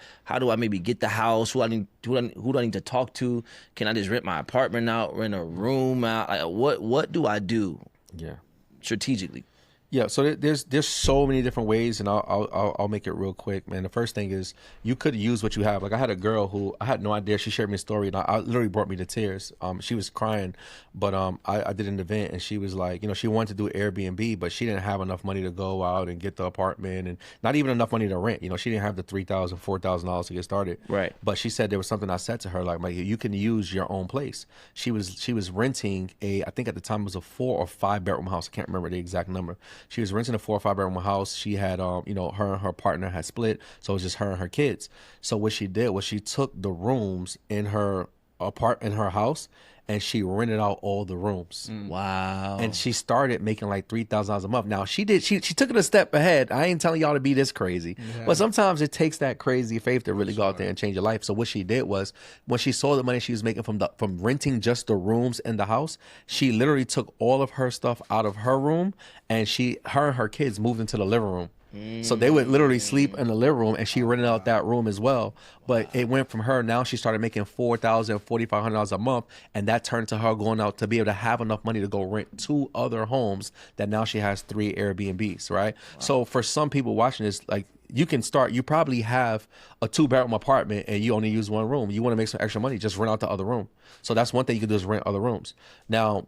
maybe get the house? Who do I need to talk to? Can I just rent my apartment out, rent a room out? Like, what do I do?
Yeah.
Strategically.
Yeah, so there's so many different ways, and I'll make it real quick, man. The first thing is you could use what you have. Like I had a girl who I had no idea. She shared me a story, and I literally brought me to tears. She was crying, but I did an event, and she was like, she wanted to do Airbnb, but she didn't have enough money to go out and get the apartment, and not even enough money to rent. She didn't have the $3,000, $4,000 to get started.
Right.
But she said there was something I said to her, like you can use your own place. She was renting I think at the time it was a 4 or 5 bedroom house. I can't remember the exact number. She was renting a 4 or 5 bedroom house. She had, her and her partner had split, so it was just her and her kids. So what she did was she took the rooms in her house, and she rented out all the rooms.
Wow.
And she started making like $3,000 a month. Now she took it a step ahead. I ain't telling y'all to be this crazy, but sometimes it takes that crazy faith to really go out there and change your life. So what she did was, when she saw the money she was making from renting just the rooms in the house, she literally took all of her stuff out of her room, and her and her kids moved into the living room. So they would literally sleep in the living room, and she rented out that room as well. But it went from her, now she started making $4,000, $4,500 a month, and that turned to her going out to be able to have enough money to go rent 2 other homes that now she has 3 Airbnbs, right? Wow. So for some people watching this, like, you can start, you probably have a 2-bedroom apartment and you only use 1 room. You want to make some extra money, just rent out the other room. So that's one thing you can do, is rent other rooms. Now,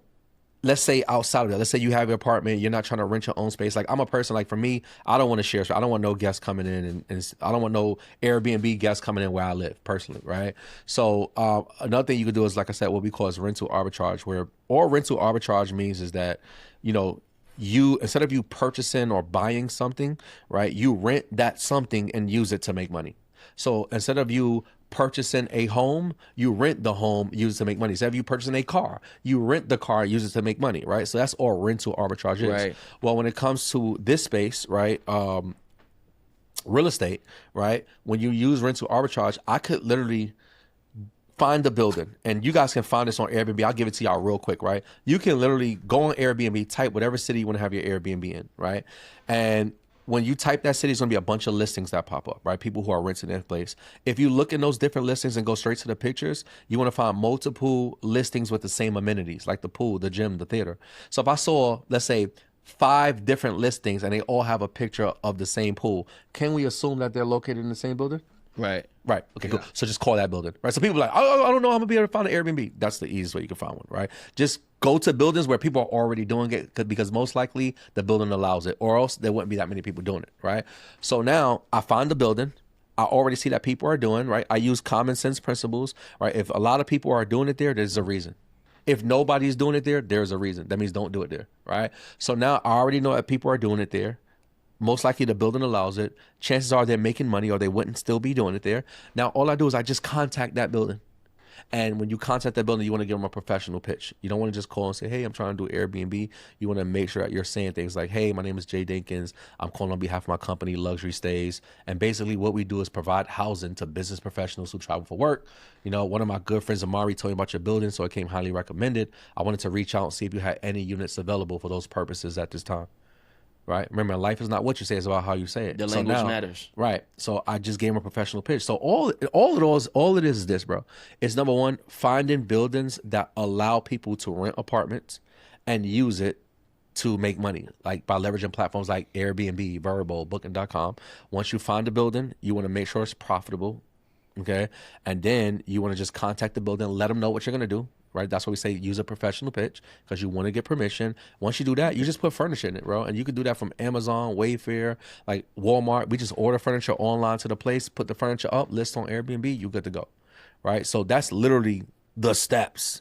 let's say outside of that, let's say you have your apartment, you're not trying to rent your own space. Like, I'm a person, like, for me, I don't want to share. So I don't want no guests coming in, and I don't want no Airbnb guests coming in where I live personally, right? So another thing you could do is, like I said, what we call is rental arbitrage, rental arbitrage means is that, you, instead of you purchasing or buying something, right, you rent that something and use it to make money. So instead of you purchasing a home, you rent the home, use it to make money. So if you purchasing a car, you rent the car, use it to make money, right? So that's all rental arbitrage is.
Right.
Well, when it comes to this space, right, real estate, right, when you use rental arbitrage, I could literally find the building, and you guys can find this on Airbnb. I'll give it to y'all real quick, right? You can literally go on Airbnb, type whatever city you want to have your Airbnb in, right? And when you type that city, it's going to be a bunch of listings that pop up, right? People who are renting their place. If you look in those different listings and go straight to the pictures, you want to find multiple listings with the same amenities, like the pool, the gym, the theater. So if I saw, let's say, 5 different listings and they all have a picture of the same pool, can we assume that they're located in the same building?
Right.
Right. Okay, cool. So just call that building, right? So people are like, oh, I don't know how I'm going to be able to find an Airbnb. That's the easiest way you can find one, right? Just go to buildings where people are already doing it, because most likely the building allows it, or else there wouldn't be that many people doing it, right? So now I find the building. I already see that people are doing, right? I use common sense principles, right? If a lot of people are doing it there, there's a reason. If nobody's doing it there, there's a reason. That means don't do it there, right? So now I already know that people are doing it there. Most likely the building allows it. Chances are they're making money, or they wouldn't still be doing it there. Now, all I do is I just contact that building. And when you contact that building, you want to give them a professional pitch. You don't want to just call and say, hey, I'm trying to do Airbnb. You want to make sure that you're saying things like, hey, my name is Jay Dinkins. I'm calling on behalf of my company, Luxury Stays. And basically what we do is provide housing to business professionals who travel for work. One of my good friends, Amari, told me about your building, so it came highly recommended. I wanted to reach out and see if you had any units available for those purposes at this time. Right. Remember, life is not what you say; it's about how you say it.
The language matters.
Right. So I just gave him a professional pitch. So all it is this, bro. It's number one, finding buildings that allow people to rent apartments and use it to make money, like by leveraging platforms like Airbnb, Vrbo, Booking.com. Once you find a building, you want to make sure it's profitable. Okay. And then you want to just contact the building, let them know what you're going to do. Right, that's why we say use a professional pitch, because you want to get permission. Once you do that, you just put furniture in it, bro. And you can do that from Amazon, Wayfair, like Walmart. We just order furniture online to the place, put the furniture up, list on Airbnb, you good to go. Right, so that's literally the steps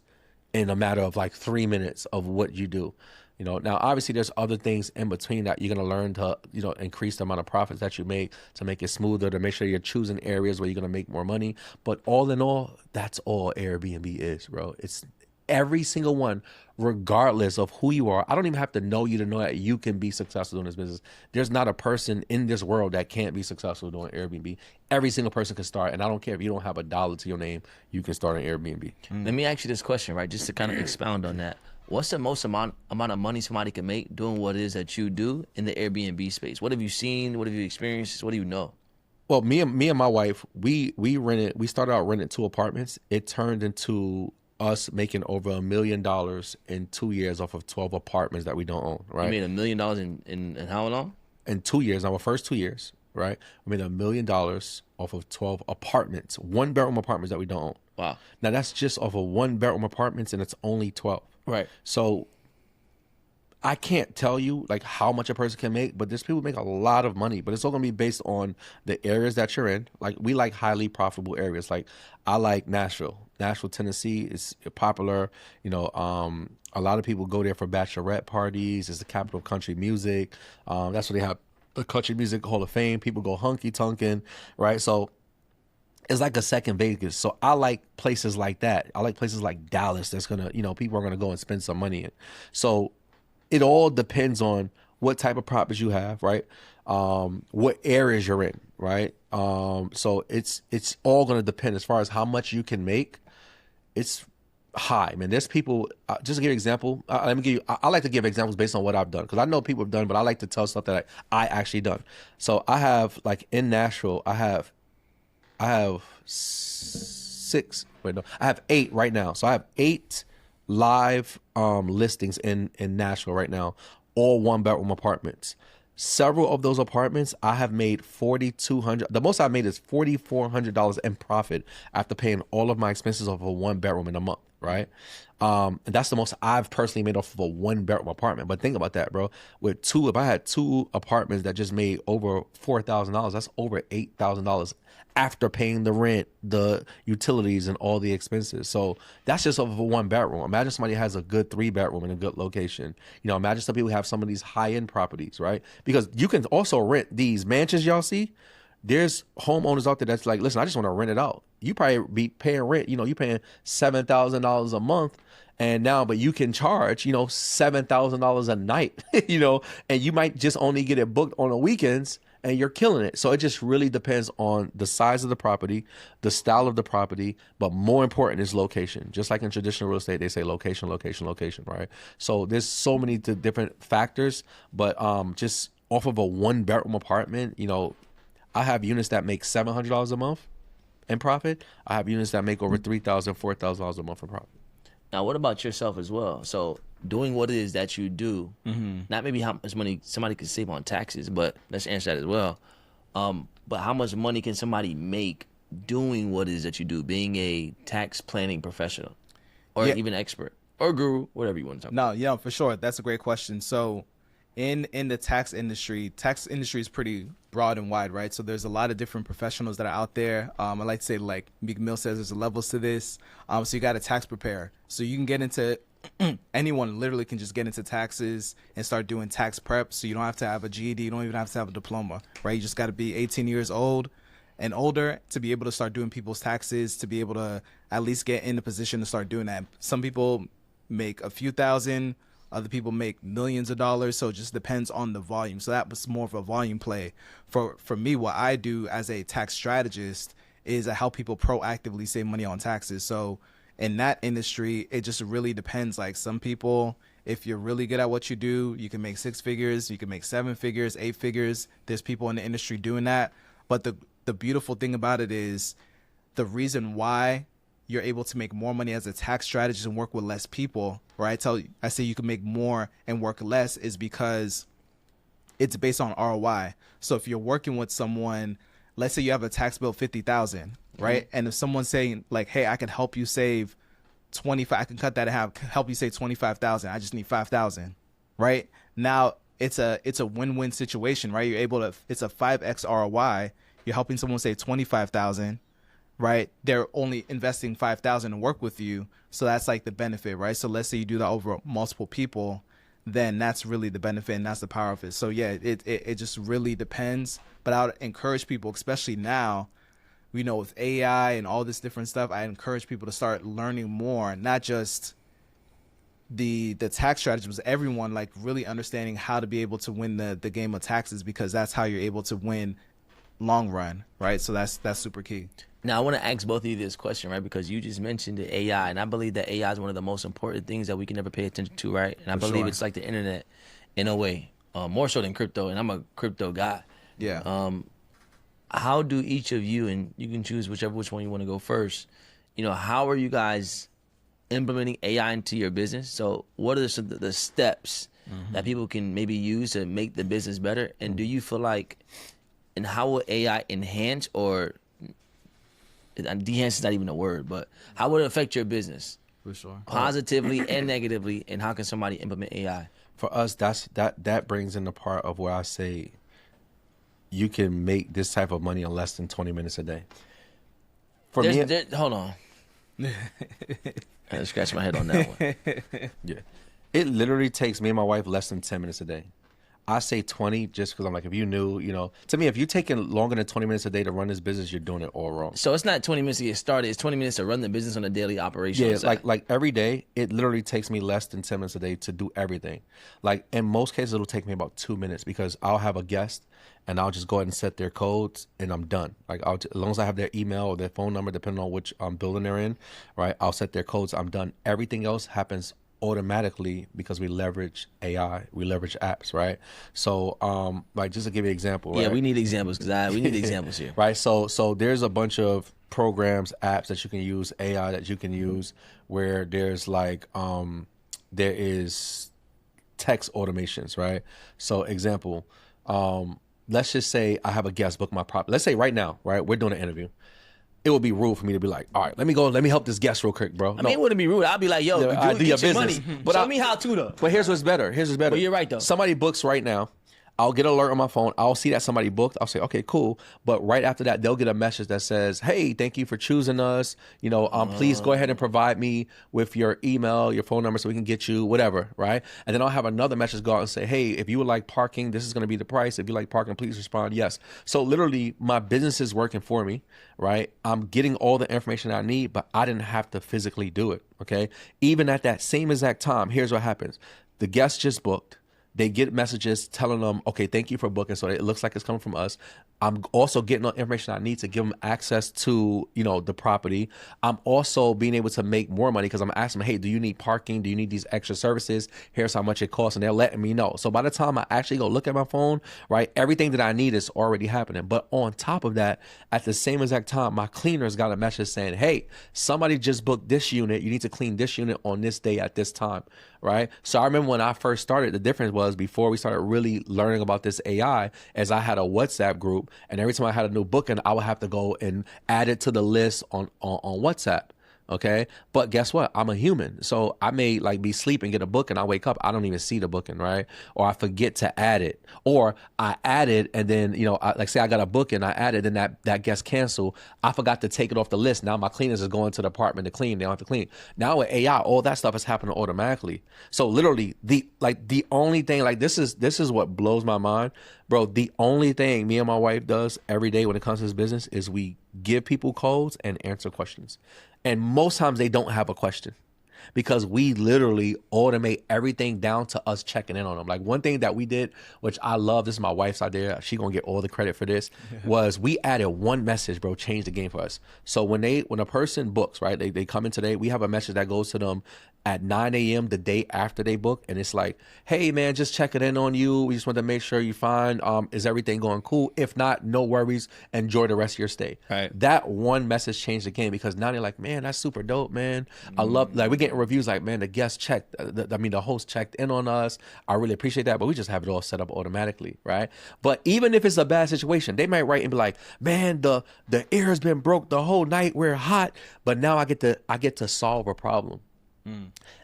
in a matter of like 3 minutes of what you do. Now obviously there's other things in between that you're going to learn to, increase the amount of profits that you make, to make it smoother, to make sure you're choosing areas where you're going to make more money. But all in all, that's all Airbnb is, bro. It's every single one, regardless of who you are. I don't even have to know you to know that you can be successful doing this business. There's not a person in this world that can't be successful doing Airbnb. Every single person can start. And I don't care if you don't have $1 to your name, you can start an Airbnb.
Let me ask you this question, right? Just to kind of expound on that. What's the most amount of money somebody can make doing what it is that you do in the Airbnb space? What have you seen? What have you experienced? What do you know?
Well, me and my wife, we started out renting 2 apartments. It turned into us making over $1 million in 2 years off of 12 apartments that we don't own,
You
right?
made $1 million in how long?
In 2 years, our first 2 years, right? We made $1 million off of 12 apartments, 1-bedroom apartments that we don't own.
Wow.
Now that's just off of 1-bedroom apartments, and it's only 12.
Right.
So I can't tell you like how much a person can make, but there's people who make a lot of money. But it's all gonna be based on the areas that you're in. Like we like highly profitable areas. Like I like Nashville. Nashville, Tennessee is popular. You know, a lot of people go there for bachelorette parties. It's the capital of country music. That's where they have the Country Music Hall of Fame. People go hunky tonkin', right? So it's like a second Vegas. So I like places like that. I like places like Dallas that's gonna, you know, people are gonna go and spend some money in. So it all depends on what type of properties you have, right? What areas you're in, right? So it's all gonna depend as far as how much you can make. It's high, man. There's people. Just to give you an example, let me give you. I like to give examples based on what I've done because I know people have done, but I like to tell stuff that I actually done. So I have like in Nashville, I have 6. Wait, no, I have 8 right now. So I have 8 live listings in Nashville right now, all 1-bedroom apartments. Several of those apartments I have made $4,200. The most I've made is $4,400 in profit after paying all of my expenses off of a 1-bedroom in a month, right? And that's the most I've personally made off of a 1-bedroom apartment. But think about that, bro. If I had 2 apartments that just made over $4,000, that's over $8,000 after paying the rent, the utilities, and all the expenses. So that's just off of a 1-bedroom. Imagine somebody has a good 3-bedroom in a good location. You know, imagine some people have some of these high-end properties, right? Because you can also rent these mansions y'all see. There's homeowners out there that's like, listen, I just want to rent it out. You probably be paying rent, you know, you're paying $7,000 a month. And now, but you can charge, you know, $7,000 a night, you know, and you might just only get it booked on the weekends and you're killing it. So it just really depends on the size of the property, the style of the property, but more important is location. Just like in traditional real estate, they say location, location, location, right? So there's so many different factors, but just off of a 1-bedroom apartment, you know, I have units that make $700 a month in profit. I have units that make over $3,000, $4,000 a month in profit.
Now, what about yourself as well? So, doing what it is that you do, not maybe how much money somebody could save on taxes, but let's answer that as well. But how much money can somebody make doing what it is that you do, being a tax planning professional or even expert or guru, whatever you want to talk about?
No, yeah, for sure. That's a great question. So in the tax industry is pretty broad and wide, right? So there's a lot of different professionals that are out there. I like to say, like Meek Mill says, there's levels to this. So you got a tax preparer. So you can get into anyone literally can just get into taxes and start doing tax prep. So you don't have to have a GED. You don't even have to have a diploma, right? You just got to be 18 years old and older to be able to start doing people's taxes, to be able to at least get in the position to start doing that. Some people make a few thousand, other people make millions of dollars, so it just depends on the volume. So that was more of a volume play. For me, what I do as a tax strategist is I help people proactively save money on taxes. So in that industry, it just really depends. Like some people, if you're really good at what you do, you can make 6 figures, you can make 7 figures, 8 figures. There's people in the industry doing that. But the beautiful thing about it is the reason why you're able to make more money as a tax strategist and work with less people, right? I say you can make more and work less is because it's based on ROI. So if you're working with someone, let's say you have a tax bill of $50,000, right? And if someone's saying like, hey, I can help you save 25, I can cut that in half, help you save 25,000. I just need 5,000, right? Now it's a win-win situation, right? You're able to, it's a 5x ROI. You're helping someone save 25,000. Right, they're only investing 5,000 to work with you, so that's like the benefit, right? So let's say you do that over multiple people, then that's really the benefit and that's the power of it. So yeah, it just really depends. But I would encourage people, especially now, you know, with AI and all this different stuff, I encourage people to start learning more, not just the tax strategies, everyone like really understanding how to be able to win the game of taxes, because that's how you're able to win long run, right? So that's super key.
Now, I want to ask both of you this question, right? Because you just mentioned the AI, and I believe that AI is one of the most important things that we can never pay attention to, right? And I believe
sure.
it's like the internet in a way, more so than crypto, and I'm a crypto guy.
Yeah.
How do each of you, and you can choose which one you want to go first, how are you guys implementing AI into your business? So what are the steps that people can maybe use to make the business better? And do you feel like, and how will AI enhance or enhance is not even a word, but how would it affect your business
For sure.
positively and negatively? And how can somebody implement AI?
For us, that brings in the part of where I say you can make this type of money in less than 20 minutes a day. For me,
Hold on. I had to scratch my head on that one.
yeah, it literally takes me and my wife less than 10 minutes a day. I say 20 just because I'm like, if you knew, to me, if you're taking longer than 20 minutes a day to run this business, you're doing it all wrong.
So it's not 20 minutes to get started. It's 20 minutes to run the business on a daily operation.
Yeah, like every day, it literally takes me less than 10 minutes a day to do everything. Like in most cases, it'll take me about 2 minutes because I'll have a guest and I'll just go ahead and set their codes and I'm done. Like as long as I have their email or their phone number, depending on which building they're in, right? I'll set their codes. I'm done. Everything else happens automatically because we leverage AI, we leverage apps, right? So, like just to give you an example,
yeah,
right?
we need examples because we need examples here.
Right. So there's a bunch of programs, apps that you can use, AI that you can use, where there's like there is text automations, right? So example, let's just say I have a guest book my property. Let's say right now, right, we're doing an interview. It would be rude for me to be like, all right, let me help this guest real quick, bro.
I mean, it wouldn't be rude. I'd be like, yo,
I do your business.
money.
But
Show me how to, though.
But here's what's better.
But you're right, though.
Somebody books right now. I'll get an alert on my phone. I'll see that somebody booked. I'll say, okay, cool. But right after that, they'll get a message that says, hey, thank you for choosing us. Please go ahead and provide me with your email, your phone number so we can get you whatever, right? And then I'll have another message go out and say, hey, if you would like parking, this is going to be the price. If you like parking, please respond yes. So literally my business is working for me, right? I'm getting all the information I need, but I didn't have to physically do it, okay? Even at that same exact time, here's what happens. The guest just booked. They get messages telling them, okay, thank you for booking. So it looks like it's coming from us. I'm also getting all the information I need to give them access to, the property. I'm also being able to make more money because I'm asking them, hey, do you need parking? Do you need these extra services? Here's how much it costs. And they're letting me know. So by the time I actually go look at my phone, right, everything that I need is already happening. But on top of that, at the same exact time, my cleaners got a message saying, hey, somebody just booked this unit. You need to clean this unit on this day at this time, right? So I remember when I first started, the difference was before we started really learning about this AI, as I had a WhatsApp group, and every time I had a new booking, I would have to go and add it to the list on WhatsApp. Okay. But guess what? I'm a human. So I may be sleep and get a book and I wake up, I don't even see the booking, right? Or I forget to add it. Or I add it and then, say I got a booking, I added, then that gets canceled. I forgot to take it off the list. Now my cleaners is going to the apartment to clean. They don't have to clean. Now with AI, all that stuff is happening automatically. So literally the only thing, this is what blows my mind, bro. The only thing me and my wife does every day when it comes to this business is we give people codes and answer questions. And most times they don't have a question because we literally automate everything down to us checking in on them. Like one thing that we did, which I love, this is my wife's idea, she gonna get all the credit for this, was we added one message, bro, changed the game for us. So when a person books, right, they come in today, we have a message that goes to them at 9 a.m. the day after they book. And it's like, hey man, just checking in on you. We just want to make sure you're fine. Is everything going cool? If not, no worries. Enjoy the rest of your stay.
Right.
That one message changed the game because now they're like, man, that's super dope, man. I love, we're getting reviews like, man, the guest checked, the host checked in on us. I really appreciate that. But we just have it all set up automatically, right? But even if it's a bad situation, they might write and be like, man, the air has been broke the whole night. We're hot. But now I get to solve a problem.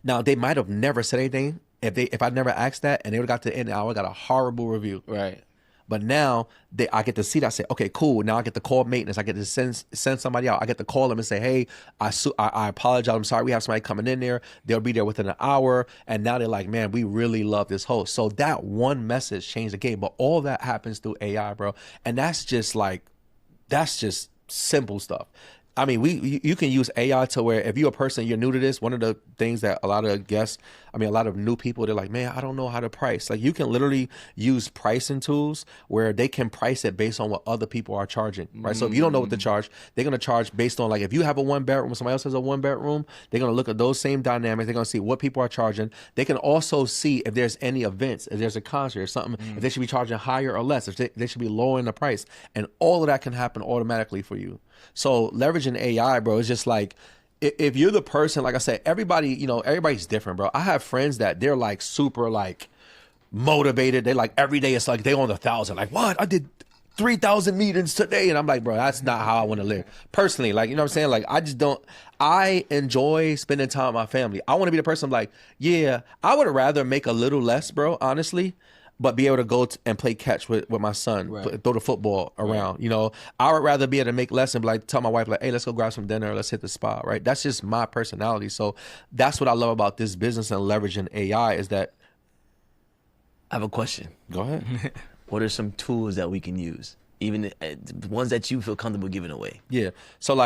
Now they might have never said anything if I never asked that, and they would have got to the end of the hour, got a horrible review.
Right.
But now I get to see that. I say, okay, cool. Now I get to call maintenance. I get to send somebody out. I get to call them and say, hey, I apologize. I'm sorry. We have somebody coming in there. They'll be there within an hour. And now they're like, man, we really love this host. So that one message changed the game. But all that happens through AI, bro. And that's just simple stuff. I mean, you can use AI to where if you're a person, you're new to this, one of the things that a lot of guests, I mean, a lot of new people, they're like, man, I don't know how to price. Like, you can literally use pricing tools where they can price it based on what other people are charging, right? So if you don't know what to charge, they're going to charge based on, like, if you have a 1-bedroom, somebody else has a 1-bedroom, they're going to look at those same dynamics. They're going to see what people are charging. They can also see if there's any events, if there's a concert or something, if they should be charging higher or less, if they should be lowering the price. And all of that can happen automatically for you. So leveraging AI, bro, is just like, if you're the person, like I said, everybody, you know, everybody's different, bro. I have friends that they're like super like motivated. They like every day it's like they on 1,000. Like, what? I did 3,000 meetings today. And I'm like, bro, that's not how I want to live. Personally, like, you know what I'm saying? Like, I enjoy spending time with my family. I want to be the person like, yeah, I would rather make a little less, bro, honestly, but be able to go and play catch with my son, throw the football around. You know, I would rather be able to make less and like tell my wife like, hey, let's go grab some dinner, let's hit the spa, right? That's just my personality. So that's what I love about this business and leveraging AI is that.
I have a question.
Go ahead.
What are some tools that we can use, even the ones that you feel comfortable giving away?
Yeah. So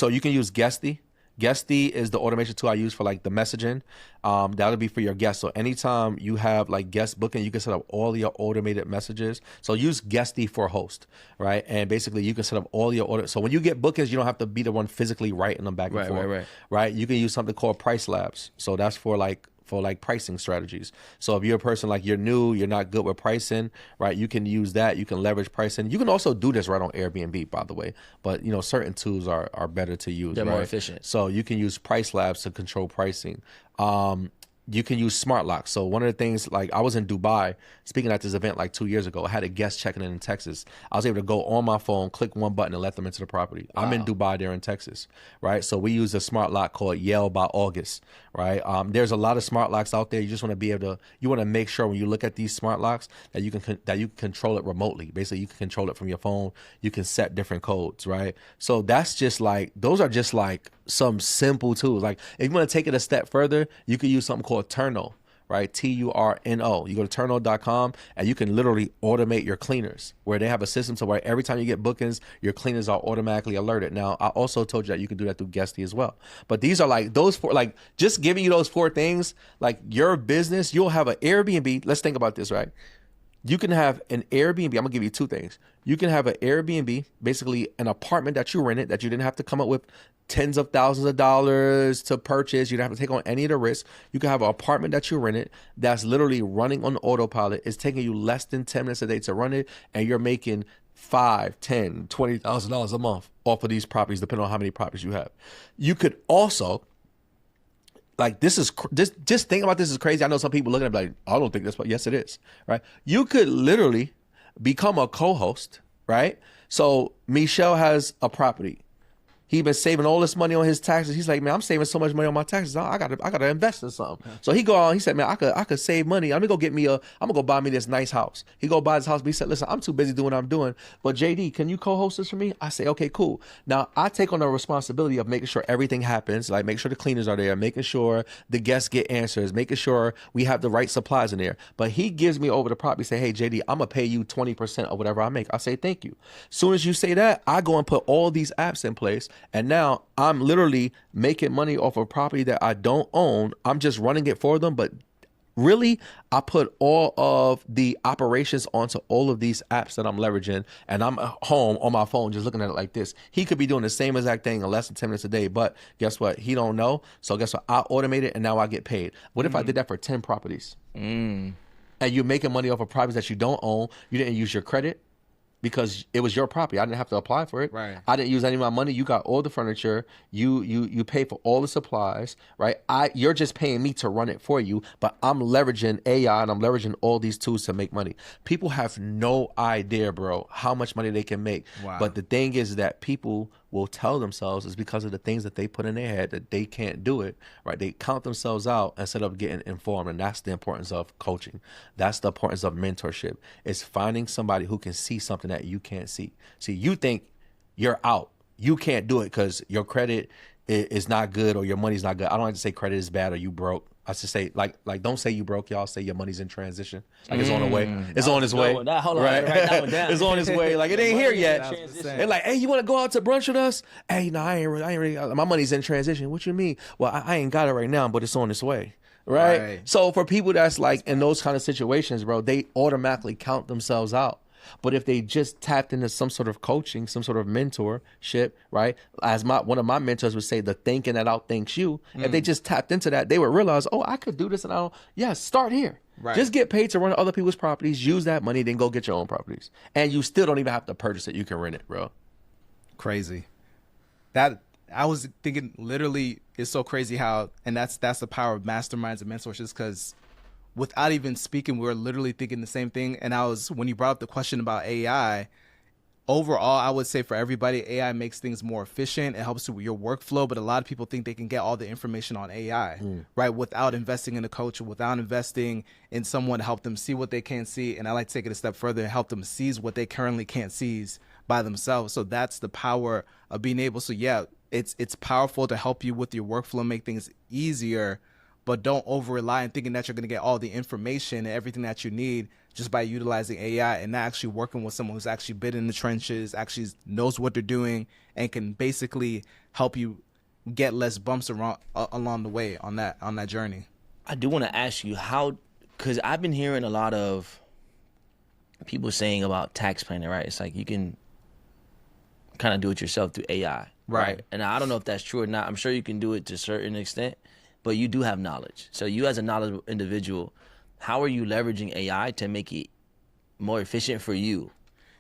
you can use Guesty. Guesty is the automation tool I use for like the messaging. That'll be for your guests. So anytime you have like guest booking, you can set up all your automated messages. So use Guesty for host, right? And basically you can set up all your order. So when you get bookings, you don't have to be the one physically writing them back and forth. Right. You can use something called Price Labs. So that's for pricing strategies. So if you're a person like you're new, you're not good with pricing, right? You can use that. You can leverage pricing. You can also do this right on Airbnb, by the way. But you know, certain tools are better to use.
They're
right?
more efficient.
So you can use Price Labs to control pricing. You can use smart locks. So one of the things, like I was in Dubai speaking at this event like 2 years ago. I had a guest checking in Texas. I was able to go on my phone, click one button and let them into the property. Wow. I'm in Dubai, they're in Texas, right? So we use a smart lock called Yale by August, right? There's a lot of smart locks out there. You just want to be able to, you want to make sure when you look at these smart locks that you can control it remotely. Basically, you can control it from your phone. You can set different codes, right? So that's just like, those are just like some simple tools. Like if you want to take it a step further, you can use something called Turno, right? Turno. You go to turno.com and you can literally automate your cleaners where they have a system so where every time you get bookings, your cleaners are automatically alerted. Now, I also told you that you can do that through Guesty as well. But these are like those four, like just giving you those 4 things, like your business, you'll have an Airbnb. Let's think about this, right? You can have an Airbnb. I'm going to give you 2 things. You can have an Airbnb, basically an apartment that you rented that you didn't have to come up with tens of thousands of dollars to purchase. You don't have to take on any of the risk. You can have an apartment that you rented that's literally running on autopilot. It's taking you less than 10 minutes a day to run it, and you're making $5, $10, $20,000 a month off of these properties, depending on how many properties you have. You could also, like, just think about this is crazy. I know some people looking at it like, I don't think that's what. Yes, it is, right? You could literally become a co-host, right? So Michel has a property. He been saving all this money on his taxes. He's like, man, I'm saving so much money on my taxes. I gotta invest in something. So he go on. He said, man, I could save money. I'm gonna go buy me this nice house. He go buy his house. But he said, listen, I'm too busy doing what I'm doing. But JD, can you co-host this for me? I say, okay, cool. Now I take on the responsibility of making sure everything happens. Like make sure the cleaners are there, making sure the guests get answers, making sure we have the right supplies in there. But he gives me over the property. Say, hey JD, I'm gonna pay you 20% of whatever I make. I say, thank you. Soon as you say that, I go and put all these apps in place. And now I'm literally making money off of property that I don't own. I'm just running it for them. But really, I put all of the operations onto all of these apps that I'm leveraging. And I'm home on my phone just looking at it like this. He could be doing the same exact thing in less than 10 minutes a day. But guess what? He don't know. So guess what? I automate it and now I get paid. What if I did that for 10 properties? And you're making money off of properties that you don't own. You didn't use your credit, because it was your property. I didn't have to apply for it.
Right.
I didn't use any of my money. You got all the furniture. You pay for all the supplies, right? You're just paying me to run it for you, but I'm leveraging AI and I'm leveraging all these tools to make money. People have no idea, bro, how much money they can make.
Wow.
But the thing is that people will tell themselves is because of the things that they put in their head that they can't do it, right? They count themselves out instead of getting informed. And that's the importance of coaching. That's the importance of mentorship. It's finding somebody who can see something that you can't see. See, you think you're out. You can't do it because your credit, is not good or your money's not good. I don't like to say credit is bad or you broke. I should say like don't say you broke, y'all. Say your money's in transition. Like it's on the way. It's on its way.
Hold on,
Right?
write that one down.
It's on its way. Like it ain't here yet.
transition.
And like, hey, you want to go out to brunch with us? Hey, no, I ain't really. My money's in transition. What you mean? Well, I ain't got it right now, but it's on its way. Right? So for people that's like in those kind of situations, bro, they automatically count themselves out. But if they just tapped into some sort of coaching, some sort of mentorship, right? As one of my mentors would say, the thinking that outthinks you. If they just tapped into that, they would realize, oh, I could do this, and start here.
Right.
Just get paid to run other people's properties, use that money, then go get your own properties. And you still don't even have to purchase it. You can rent it, bro.
Crazy. That I was thinking literally it's so crazy how, and that's the power of masterminds and mentorships, because without even speaking, we're literally thinking the same thing. And when you brought up the question about AI, overall, I would say for everybody, AI makes things more efficient. It helps with your workflow, but a lot of people think they can get all the information on AI, right? Without investing in a coach, without investing in someone to help them see what they can't see. And I like to take it a step further and help them seize what they currently can't seize by themselves. So that's the power of being able. So yeah, it's powerful to help you with your workflow, make things easier, but don't over rely on thinking that you're going to get all the information and everything that you need just by utilizing AI and not actually working with someone who's actually been in the trenches, actually knows what they're doing, and can basically help you get less bumps along the way on that journey.
I do want to ask you how, because I've been hearing a lot of people saying about tax planning, right? It's like you can kind of do it yourself through AI, right? And I don't know if that's true or not. I'm sure you can do it to a certain extent, but you do have knowledge. So you as a knowledgeable individual, how are you leveraging AI to make it more efficient for you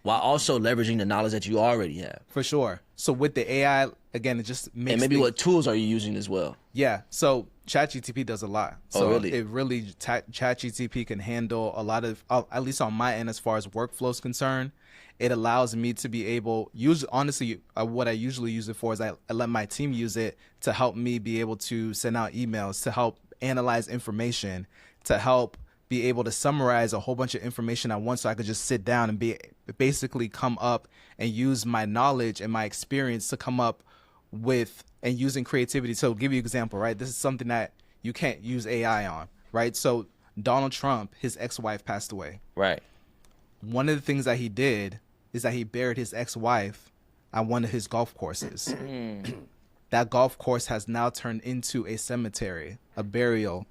while also leveraging the knowledge that you already have?
For sure. So with the AI, again, it just makes
And maybe what tools are you using as well?
Yeah. So ChatGPT does a lot. So
really?
It really, ChatGPT can handle a lot of, at least on my end, as far as workflow is concerned. It allows me to be able, honestly, what I usually use it for is I let my team use it to help me be able to send out emails, to help analyze information, to help be able to summarize a whole bunch of information at once, so I could just sit down and basically come up and use my knowledge and my experience to come up with, and using creativity. So I'll give you an example, right? This is something that you can't use AI on, right? So Donald Trump, his ex-wife passed away.
Right.
One of the things that he did is that he buried his ex-wife on one of his golf courses. That golf course has now turned into a cemetery, a burial.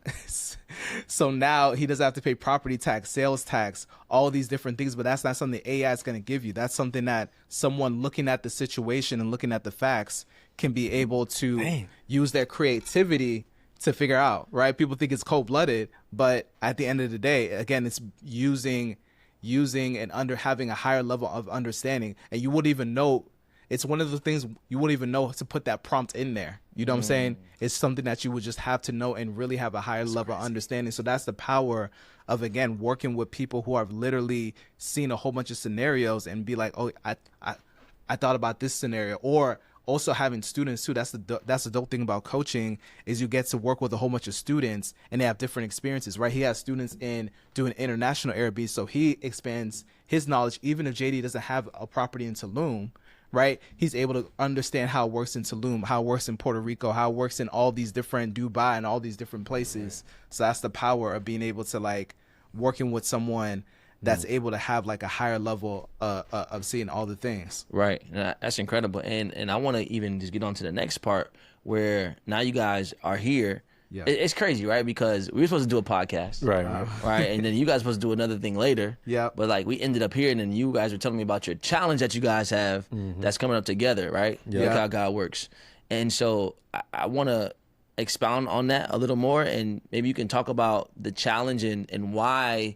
So now he doesn't have to pay property tax, sales tax, all these different things, but that's not something AI is going to give you. That's something that someone looking at the situation and looking at the facts can be able to use their creativity to figure out, right? People think it's cold-blooded, but at the end of the day, again, it's using and having a higher level of understanding, and you wouldn't even know. It's one of the things you wouldn't even know to put that prompt in there. You know what I'm saying? It's something that you would just have to know and really have a higher level of understanding. So that's the power of, again, working with people who have literally seen a whole bunch of scenarios and be like, oh, I thought about this scenario. Or also having students too. That's the dope thing about coaching, is you get to work with a whole bunch of students and they have different experiences, right? He has students in doing international Airbnb, so he expands his knowledge. Even if JD doesn't have a property in Tulum, right? He's able to understand how it works in Tulum, how it works in Puerto Rico, how it works in all these different Dubai and all these different places. So that's the power of being able to, like, working with someone that's able to have like a higher level of seeing all the things.
Right. That's incredible. And I want to even just get on to the next part where now you guys are here.
Yeah.
It's crazy, right? Because we were supposed to do a podcast.
Right.
Right. And then you guys were supposed to do another thing later.
Yeah.
But like we ended up here, and then you guys were telling me about your challenge that you guys have that's coming up together, right?
Yeah.
Look how God works. And so I want to expound on that a little more, and maybe you can talk about the challenge and why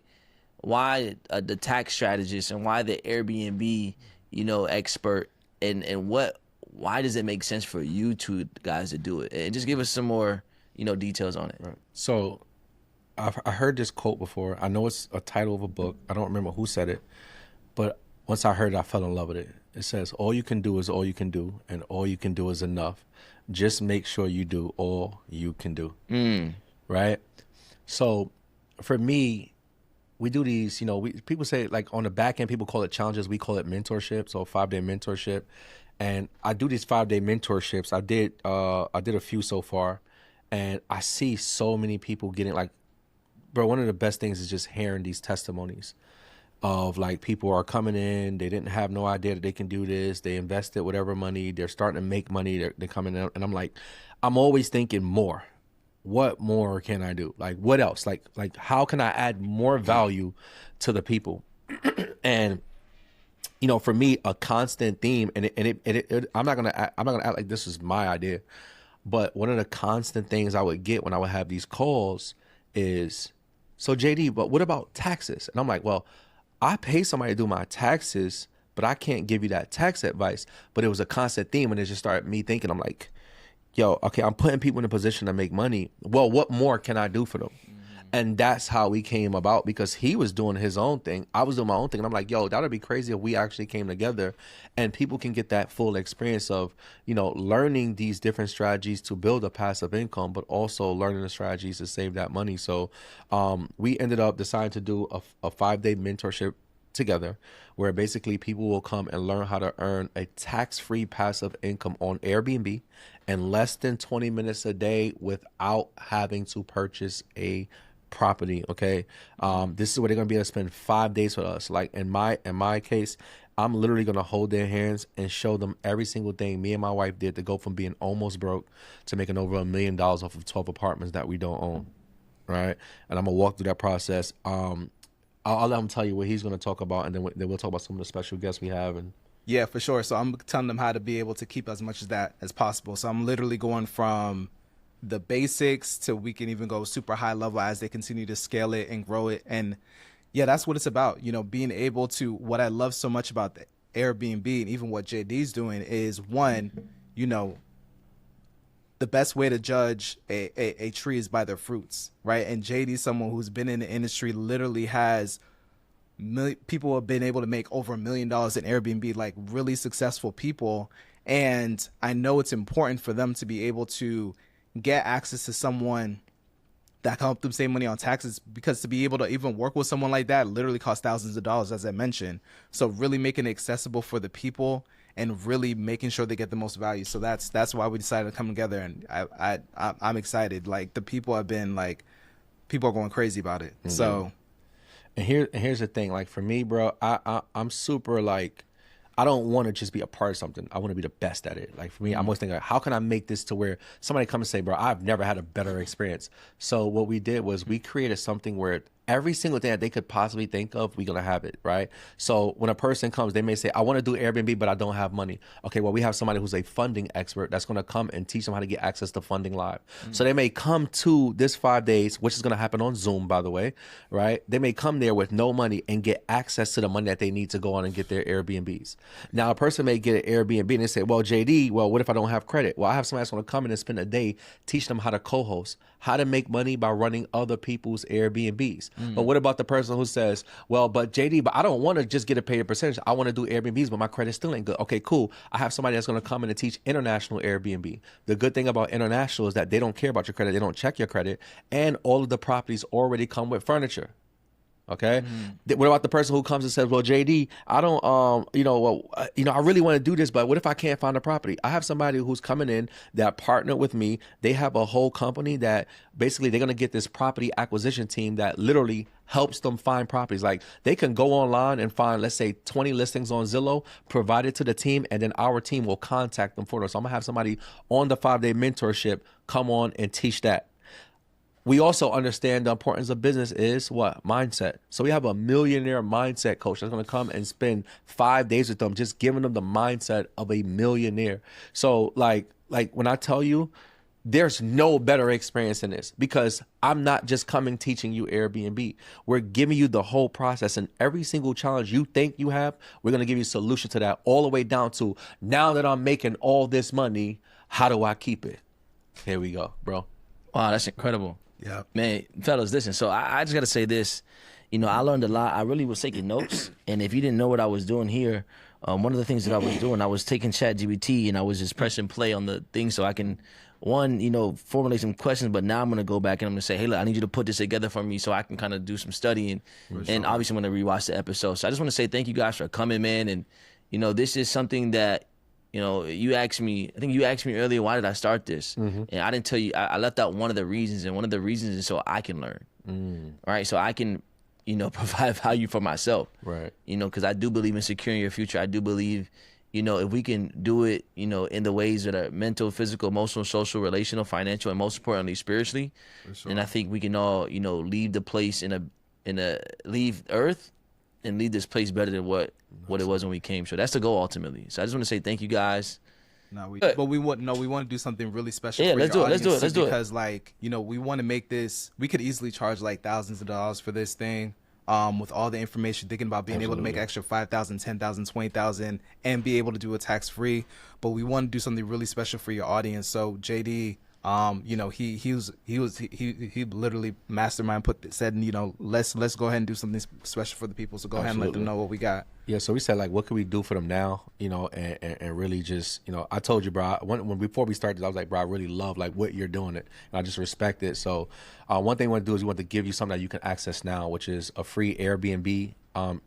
the tax strategist and why the Airbnb, expert, and why does it make sense for you two guys to do it? And just give us some more, details on it.
Right. So I heard this quote before. I know it's a title of a book. I don't remember who said it, but once I heard it, I fell in love with it. It says, all you can do is all you can do, and all you can do is enough. Just make sure you do all you can do. Right? So for me, we do these, people say, like, on the back end, people call it challenges. We call it mentorship, so 5-day mentorship. And I do these 5-day mentorships. I did a few so far, and I see so many people getting like, bro, one of the best things is just hearing these testimonies of like people are coming in, they didn't have no idea that they can do this, they invested whatever money, they're starting to make money, they're coming in, and I'm like, I'm always thinking more. What more can I do? Like what else? Like how can I add more value to the people? And you know, for me, a constant theme, and I'm not gonna act like this is my idea, but one of the constant things I would get when I would have these calls is, so JD, but what about taxes? And I'm like, well, I pay somebody to do my taxes, but I can't give you that tax advice. But it was a constant theme, and it just started me thinking, I'm like, yo, okay, I'm putting people in a position to make money. Well, what more can I do for them? And that's how we came about, because he was doing his own thing. I was doing my own thing. And I'm like, yo, that would be crazy if we actually came together and people can get that full experience of, you know, learning these different strategies to build a passive income, but also learning the strategies to save that money. So we ended up deciding to do a 5-day mentorship together, where basically people will come and learn how to earn a tax-free passive income on Airbnb in less than 20 minutes a day without having to purchase a property. Okay. This is where they're going to be able to spend 5 days with us. Like in my case, I'm literally going to hold their hands and show them every single thing me and my wife did to go from being almost broke to making over $1 million off of 12 apartments that we don't own. Right. And I'm going to walk through that process. I'll let him tell you what he's going to talk about, and then we'll talk about some of the special guests we have. And
Yeah, for sure. So I'm telling them how to be able to keep as much of that as possible. So I'm literally going from the basics to we can even go super high level as they continue to scale it and grow it. And yeah, that's what it's about. You know, being able to, what I love so much about the Airbnb and even what JD's doing is, one, you know, the best way to judge a tree is by their fruits, right? And JD's someone who's been in the industry, literally has people have been able to make over $1 million in Airbnb, like really successful people. And I know it's important for them to be able to get access to someone that can help them save money on taxes, because to be able to even work with someone like that literally costs thousands of dollars, as I mentioned. So really making it accessible for the people and really making sure they get the most value. So that's why we decided to come together, and I'm excited. Like the people have been like, people are going crazy about it. Mm-hmm. So,
and here's the thing. Like for me, bro, I'm super like, I don't want to just be a part of something. I want to be the best at it. Like for me, I'm always thinking, like, how can I make this to where somebody come and say, bro, I've never had a better experience. So what we did was we created something where every single thing that they could possibly think of, we're going to have it, right? So when a person comes, they may say, I want to do Airbnb, but I don't have money. Okay, well, we have somebody who's a funding expert that's going to come and teach them how to get access to funding live. So they may come to this 5 days, which is going to happen on Zoom, by the way, right? They may come there with no money and get access to the money that they need to go on and get their Airbnbs. Now, a person may get an Airbnb and they say, well, JD, well, what if I don't have credit? Well, I have somebody that's going to come in and spend a day teaching them how to co-host, how to make money by running other people's Airbnbs. But what about the person who says, well, but JD, but I don't want to just get a paid percentage. I want to do Airbnbs, but my credit still ain't good. Okay, cool. I have somebody that's going to come in and teach international Airbnb. The good thing about international is that they don't care about your credit. They don't check your credit. And all of the properties already come with furniture. Okay. What about the person who comes and says, well, JD, I don't, I really want to do this, but what if I can't find a property? I have somebody who's coming in that partnered with me. They have a whole company that basically they're going to get this property acquisition team that literally helps them find properties. Like they can go online and find, let's say 20 listings on Zillow, provide it to the team, and then our team will contact them for them. So I'm gonna have somebody on the 5-day mentorship come on and teach that. We also understand the importance of business is what? Mindset. So we have a millionaire mindset coach that's going to come and spend 5 days with them, just giving them the mindset of a millionaire. So like when I tell you, there's no better experience than this, because I'm not just coming teaching you Airbnb. We're giving you the whole process, and every single challenge you think you have, we're going to give you a solution to that, all the way down to, now that I'm making all this money, how do I keep it? Here we go, bro.
Wow, that's incredible.
yeah.
Man, fellas, listen, so I just got to say this. You know, I learned a lot. I really was taking notes. And if you didn't know what I was doing here, one of the things that I was doing, I was taking ChatGPT and I was just pressing play on the thing so I can, formulate some questions. But now I'm going to go back and I'm going to say, hey, look, I need you to put this together for me so I can kind of do some studying. And obviously I'm going to rewatch the episode. So I just want to say thank you guys for coming, man. And, this is something that, You know, I think you asked me earlier, why did I start this? And I didn't tell you, I left out one of the reasons, and one of the reasons is so I can learn. All right, so I can, provide value for myself.
Right.
Because I do believe in securing your future. I do believe, if we can do it, in the ways that are mental, physical, emotional, social, relational, financial, and most importantly, spiritually, and I think we can all, leave the place leave Earth and leave this place better than what it was when we came. So that's the goal ultimately. So I just want to say thank you guys.
But we want to do something really special.
Yeah,
for
let's
your
do it. Let's do it.
audience
Let's do it.
Because we want to make this. We could easily charge like thousands of dollars for this thing. With all the information, thinking about being able to make an extra 5,000, 10,000, 20,000, and be able to do it tax free. But we want to do something really special for your audience. So JD, he literally mastermind said, let's go ahead and do something special for the people. So go ahead and let them know what we got.
Yeah, so we said, like, what can we do for them now, and really just, I told you, bro, before we started, I was like, bro, I really love, like, what you're doing it, and I just respect it. So one thing we want to do is we want to give you something that you can access now, which is a free Airbnb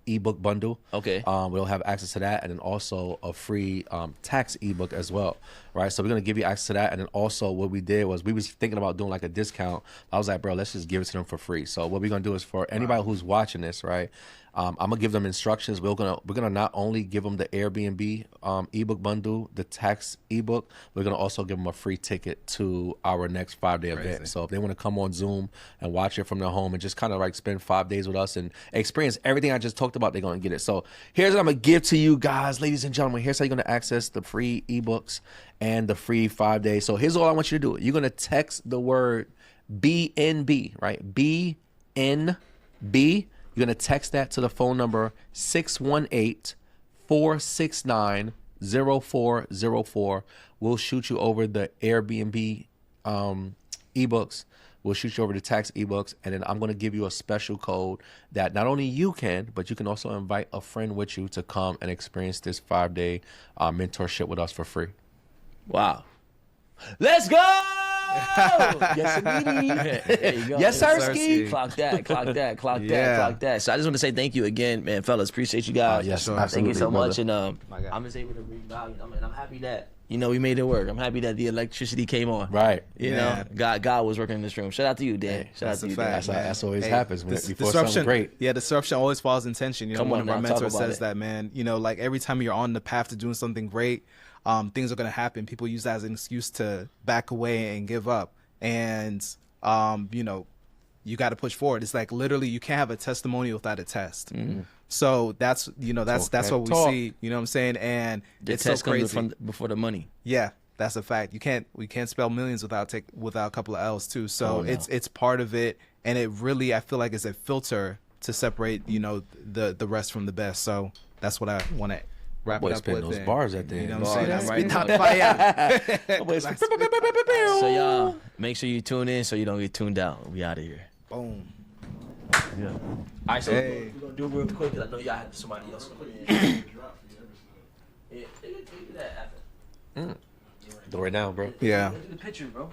ebook bundle.
Okay.
We'll have access to that, and then also a free tax ebook as well, right? So we're going to give you access to that, and then also what we did was we was thinking about doing, like, a discount. I was like, bro, let's just give it to them for free. So what we're going to do is for anybody who's watching this, right, I'm gonna give them instructions. We're gonna not only give them the Airbnb ebook bundle, the tax ebook, we're gonna also give them a free ticket to our next 5-day event. So if they want to come on Zoom and watch it from their home and just kind of like spend 5 days with us and experience everything I just talked about, they're gonna get it. So here's what I'm gonna give to you guys, ladies and gentlemen. Here's how you're gonna access the free ebooks and the free 5 days. So here's all I want you to do. You're gonna text the word BNB, right? BNB. You're going to text that to the phone number 618-469-0404. We'll shoot you over the Airbnb ebooks. We'll shoot you over the tax ebooks. And then I'm going to give you a special code that not only you can, but you can also invite a friend with you to come and experience this 5-day mentorship with us for free.
Wow. Let's go! Yes, indeed. There you go.
Yes, sirski.
Clock that.
Yeah.
So I just want to say thank you again, man, fellas. Appreciate you guys.
Yes,
Sure.
Thank you so
absolutely,
much.
brother.
And I'm just able to bring value. And I'm happy that, we made it work. I'm happy that the electricity came on.
Right.
You know, God was working in this room. Shout out to you, Dan. Shout out
That's
to
a
you,
fact.
Dan.
That's always happens before
disruption,
something great.
Yeah, disruption always falls in tension.
Come
One
on
of our
now, talk
mentors
about
says
it.
that, man. Like every time you're on the path to doing something great, things are going to happen. People use that as an excuse to back away and give up. And, you got to push forward. It's like literally you can't have a testimony without a test. So that's what we see, you know what I'm saying? And
The
it's
test
so crazy.
comes before the money.
Yeah, that's a fact. We can't spell millions without a couple of L's too. So it's part of it, and it really, I feel like, is a filter to separate the rest from the best. So that's what I want to wrap
Boy,
it up
spitting
with.
those bars at the end.
You know what I'm saying?
Right.
Spit out fire.
So y'all, make sure you tune in so you don't get tuned out. We out of here.
Boom.
Yeah. All right, so
Hey.
we're gonna do it real quick because I know y'all have somebody else.
Drop the episode.
Yeah, they do that after.
Do it right now, bro.
Yeah.
Look at the picture, bro.